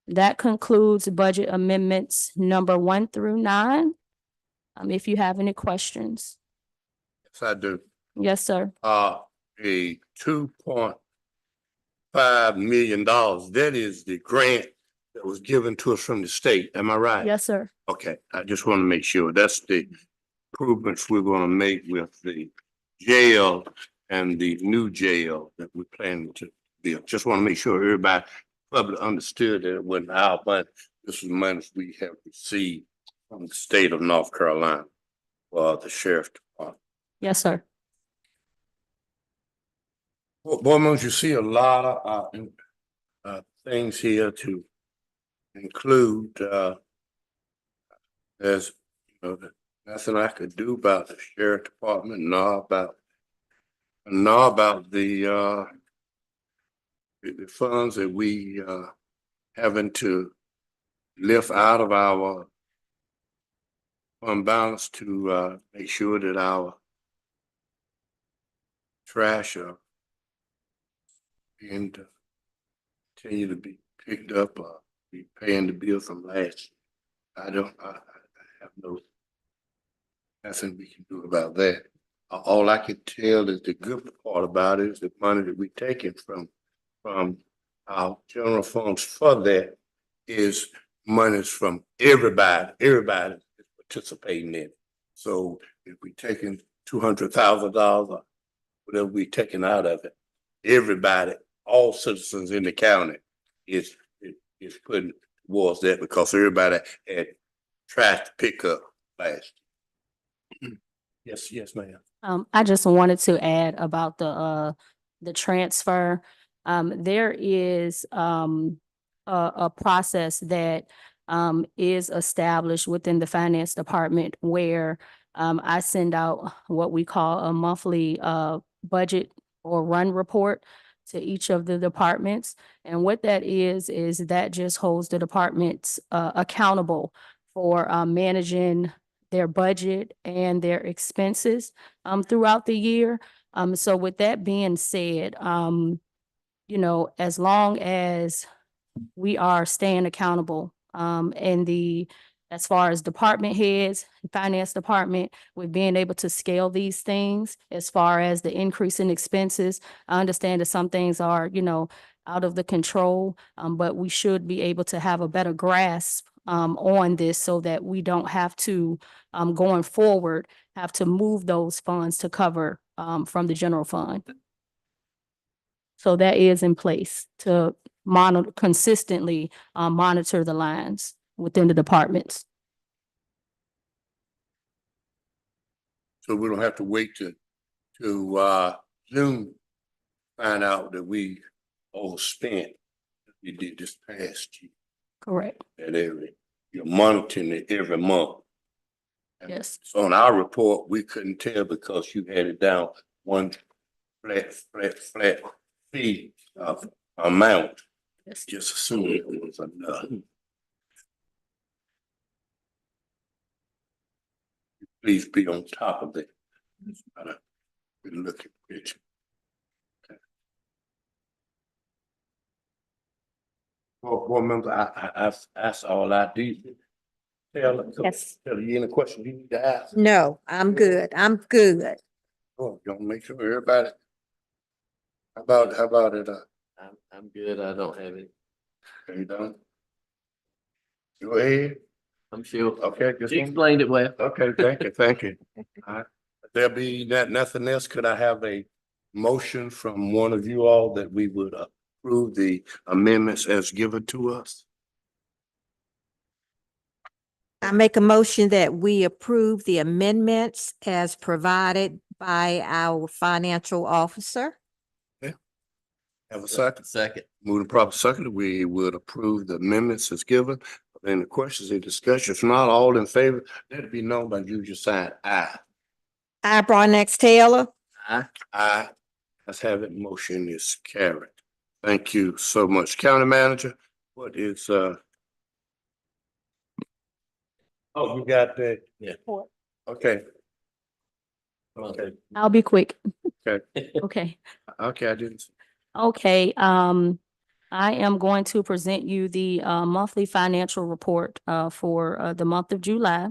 That concludes budget amendments number 1 through 9. If you have any questions. Yes, I do. Yes, sir. A $2.5 million, that is the grant that was given to us from the state. Am I right? Yes, sir. Okay, I just want to make sure that's the improvements we're gonna make with the jail and the new jail that we're planning to build. Just want to make sure everybody publicly understood that it wasn't our money. This was money we have received from the state of North Carolina for the sheriff department. Yes, sir. Well, Bournemouth, you see a lot of things here to include, there's, nothing I could do about the sheriff department, nor about the funds that we having to lift out of our fund balance to make sure that our trash and continue to be picked up, be paying the bill from last year. I have nothing we can do about that. All I can tell is the good part about it is the money that we taking from our general funds for that is monies from everybody is participating in it. So if we taking $200,000 or whatever we taking out of it, everybody, all citizens in the county is putting towards that because everybody had tried to pick up last year. Yes, ma'am. I just wanted to add about the transfer. There is a process that is established within the finance department where I send out what we call a monthly budget or run report to each of the departments. And what that is that just holds the departments accountable for managing their budget and their expenses throughout the year. So with that being said, as long as we are staying accountable as far as department heads, finance department, with being able to scale these things as far as the increase in expenses. I understand that some things are, out of the control, but we should be able to have a better grasp on this so that we don't have to, going forward, have to move those funds to cover from the general fund. So that is in place to consistently monitor the lines within the departments. So we don't have to wait to June, find out that we overspent. We did this past year. Correct. That area. you're monitoring it every month. And Yes. So on our report, we couldn't tell because you had it down one flat fee amount. Yes. Just assume it was enough. Please be on top of it. It's not a good looking picture. Okay. Board member, that's all I do. Taylor, Yes. Taylor, you any questions you need to ask? No, I'm good. I'm good. Oh, you want to make sure everybody. How about it? I'm good. I don't have it. Are you done? Go ahead. I'm sure. Okay, just. You explained it well. Okay, thank you. All right. There be nothing else, could I have a motion from one of you all that we would approve the amendments as given to us? I make a motion that we approve the amendments as provided by our financial officer. Have a second? Second. Moving proper second, we would approve the amendments as given. Any questions or discussion? If not, all in favor, let it be known by you just sign aye. I, Broadnax Taylor. Aye. Let's have it. Motion is carried. Thank you so much. County Manager, what is, oh, you got that? Yeah. Okay. Okay, I'll be quick. okay, Okay. okay, I didn't. Okay, I am going to present you the monthly financial report for the month of July.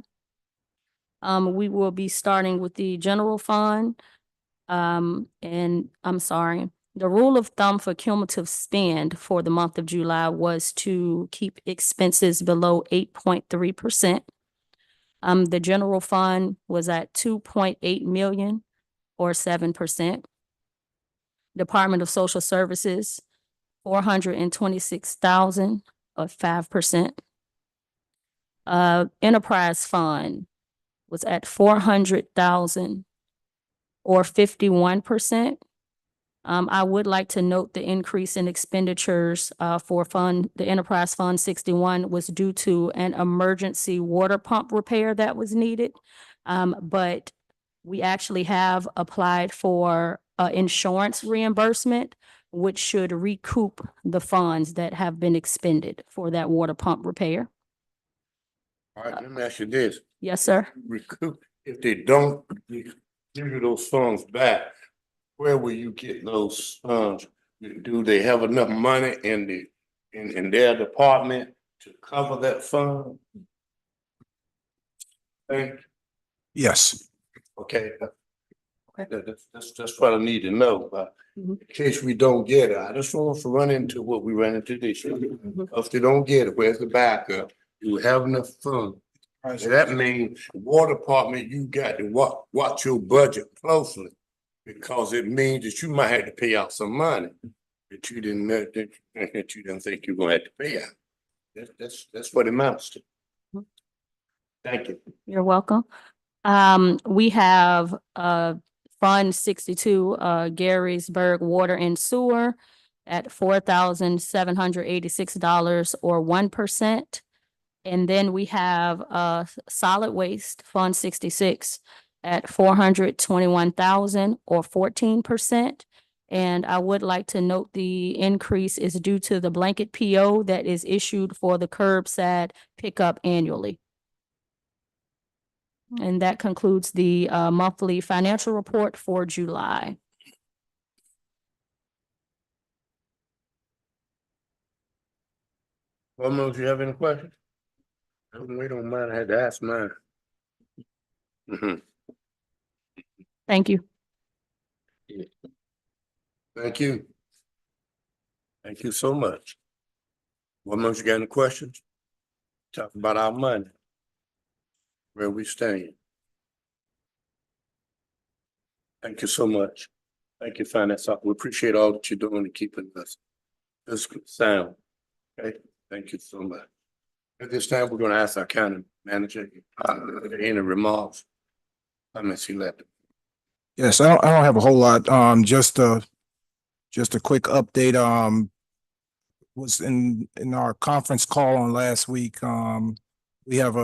We will be starting with the general fund. And I'm sorry, the rule of thumb for cumulative spend for the month of July was to keep expenses below 8.3%. The general fund was at 2.8 million or 7%. Department of Social Services, 426,000 or 5%. Enterprise Fund was at 400,000 or 51%. I would like to note the increase in expenditures for the Enterprise Fund 61 was due to an emergency water pump repair that was needed. But we actually have applied for insurance reimbursement, which should recoup the funds that have been expended for that water pump repair. All right, let me ask you this. Yes, sir. Recoup, if they don't give you those funds back, where will you get those funds? Do they have enough money in their department to cover that fund? Thank, Yes. okay. Okay. That's what I need to know, but in case we don't get it, I just don't want to run into what we ran into this year. If they don't get it, where's the backup? You have enough funds. So that means the water department, you got to watch your budget closely. Because it means that you might have to pay out some money that you didn't know, that you didn't think you were gonna have to pay out. That's what it amounts to. Thank you. You're welcome. We have Fund 62, Garysburg Water and Sewer at $4,786 or 1%. And then we have Solid Waste Fund 66 at 421,000 or 14%. And I would like to note the increase is due to the blanket PO that is issued for the curbside pickup annually. And that concludes the monthly financial report for July. Well, do you have any questions? We don't mind, I had to ask mine. Thank you. Thank you. Thank you so much. What else you got any questions? Talk about our money. Where we stand. Thank you so much. Thank you, Finance Officer. We appreciate all that you're doing to keeping us this sound. Okay, thank you so much. At this time, we're gonna ask our county manager, any remarks? Let me see that. Yes, I don't have a whole lot. Just a quick update. Was in our conference call on last week. we have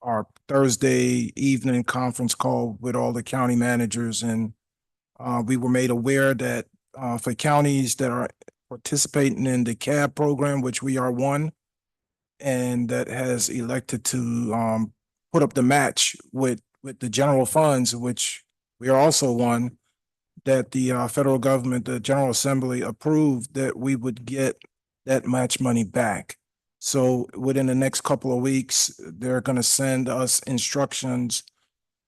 our Thursday evening conference call with all the county managers, and we were made aware that for counties that are participating in the CAB program, which we are one, and that has elected to put up the match with the general funds, which we are also one, that the federal government, the General Assembly approved that we would get that match money back. So within the next couple of weeks, they're going to send us instructions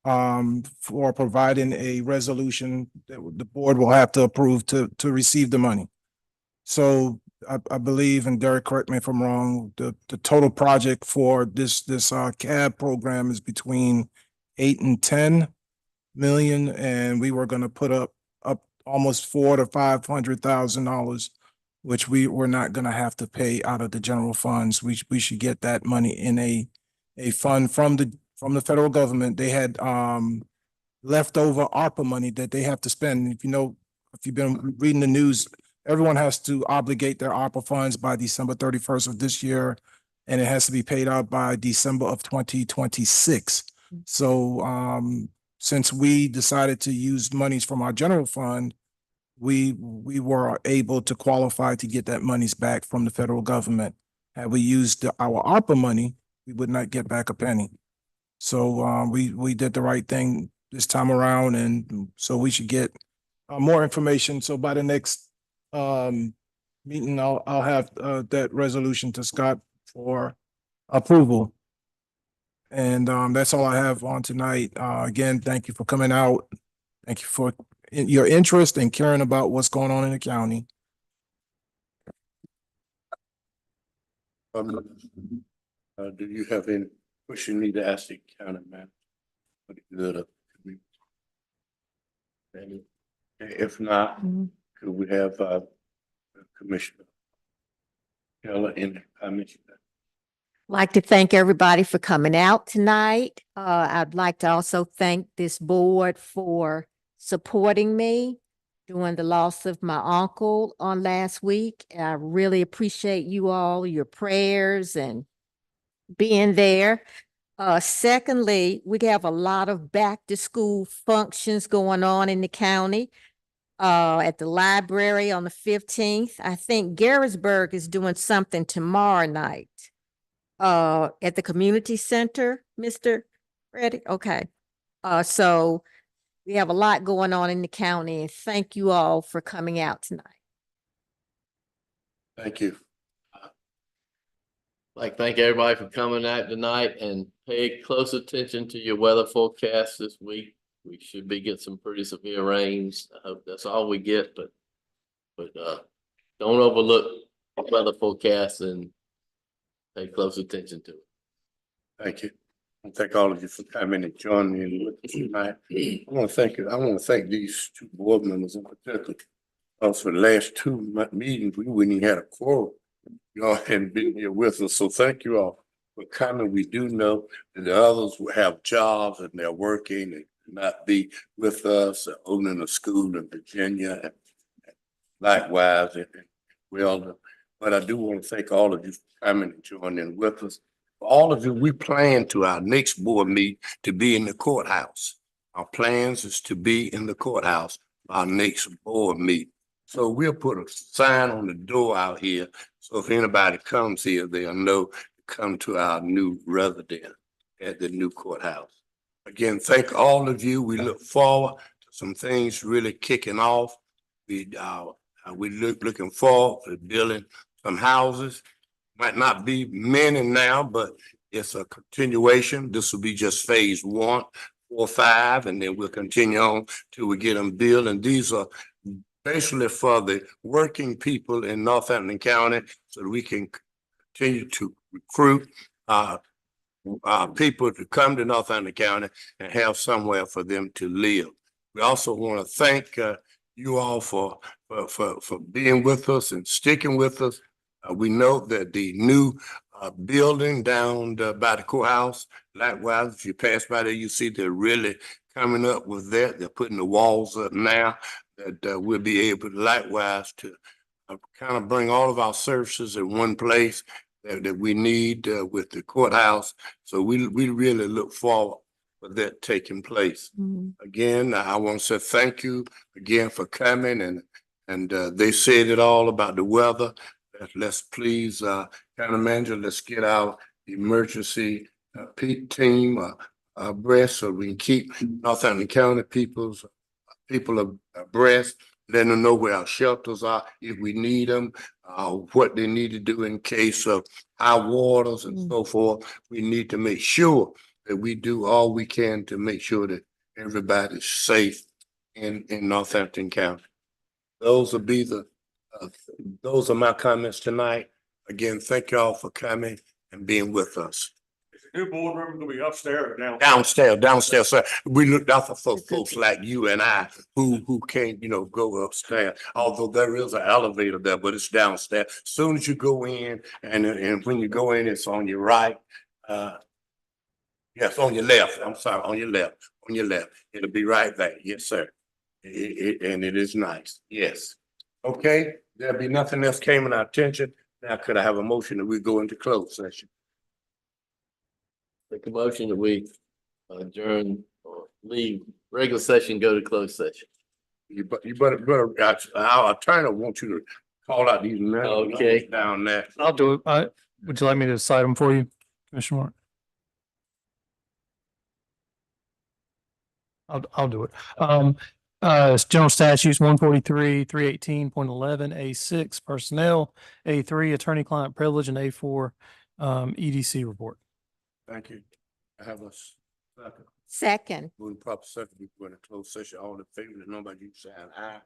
for providing a resolution that the board will have to approve to receive the money. So I believe, and Derek, correct me if I'm wrong, the total project for this CAB program is between 8 and 10 million, and we were going to put up almost $400,000 to $500,000, which we were not going to have to pay out of the general funds. We should get that money in a fund from the federal government. They had leftover ARPA money that they have to spend. If you've been reading the news, everyone has to obligate their ARPA funds by December 31st of this year, and it has to be paid out by December of 2026. So since we decided to use monies from our general fund, we were able to qualify to get that monies back from the federal government. Had we used our ARPA money, we would not get back a penny. So we did the right thing this time around, and so we should get more information. So by the next meeting, I'll have that resolution to Scott for approval. And that's all I have on tonight. Again, thank you for coming out. Thank you for your interest and caring about what's going on in the county. Do you have any question you need to ask the county man? If not, could we have Commissioner Keller in the comments? Like to thank everybody for coming out tonight. I'd like to also thank this board for supporting me during the loss of my uncle on last week. I really appreciate you all, your prayers and being there. Secondly, we have a lot of back to school functions going on in the county. At the library on the 15th. I think Garrisburg is doing something tomorrow night. At the community center, Mr. Reddy. Okay. So we have a lot going on in the county, and thank you all for coming out tonight. Thank you. Thank everybody for coming out tonight, and pay close attention to your weather forecast this week. We should be getting some pretty severe rains. I hope that's all we get, but don't overlook the weather forecast and pay close attention to it. Thank you. I thank all of you for coming and joining me with us tonight. I want to thank these two board members in particular. Also, the last two meetings, we wouldn't even had a quorum. Y'all hadn't been here with us, so thank you all for coming. We do know that the others will have jobs and they're working and not be with us, opening a school in Virginia, and likewise, and but I do want to thank all of you for coming and joining with us. For all of you, we plan to our next board meeting to be in the courthouse. Our plans is to be in the courthouse, our next board meeting. So we'll put a sign on the door out here. So if anybody comes here, they'll know to come to our new residence at the new courthouse. Again, thank all of you. We look forward to some things really kicking off. We looking forward to building some houses. Might not be many now, but it's a continuation. This will be just phase 1, 4, 5, and then we'll continue on till we get them built. And these are basically for the working people in Northampton County, so that we can continue to recruit people to come to Northampton County and have somewhere for them to live. We also want to thank you all for being with us and sticking with us. We know that the new building down by the courthouse, likewise, if you pass by there, you see they're really coming up with that. They're putting the walls up now, that we'll be able to likewise to kind of bring all of our services in one place, that we need with the courthouse. So we really look forward for that taking place. Mhm. Again, I want to say thank you again for coming and they said it all about the weather. Let's please, County Manager, let's get our emergency peak team abreast so we can keep Northampton County people abreast, letting them know where our shelters are, if we need them, what they need to do in case of high waters and so forth. We need to make sure that we do all we can to make sure that everybody's safe in Northampton County. Those are my comments tonight. Again, thank y'all for coming and being with us. New boardroom will be upstairs or down? Downstairs, sir. We looked out for folks like you and I who can't, go upstairs. Although there is an elevator there, but it's downstairs. Soon as you go in and when you go in, it's on your right. Yes, on your left. I'm sorry, on your left. It'll be right there. Yes, sir. And it is nice. Yes. Okay, there'll be nothing else came in our attention. Now, could I have a motion that we go into closed session? Make a motion that we adjourn or leave regular session, go to closed session. You better, our attorney wants you to call out these numbers Okay. down there. I'll do it. Would you like me to cite them for you, Commissioner Martin? I'll do it. It's General Statutes 143, 318.11, A6 Personnel, A3 Attorney-Client Privilege, and A4 EDC Report. Thank you. I have a second. Second, Moving proper second, we go into closed session. All in favor, nobody you saying aye.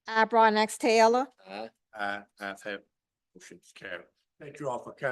I, Brown X Taylor. Aye. Aye, ayes have it. Motion is carried. Thank you all for coming.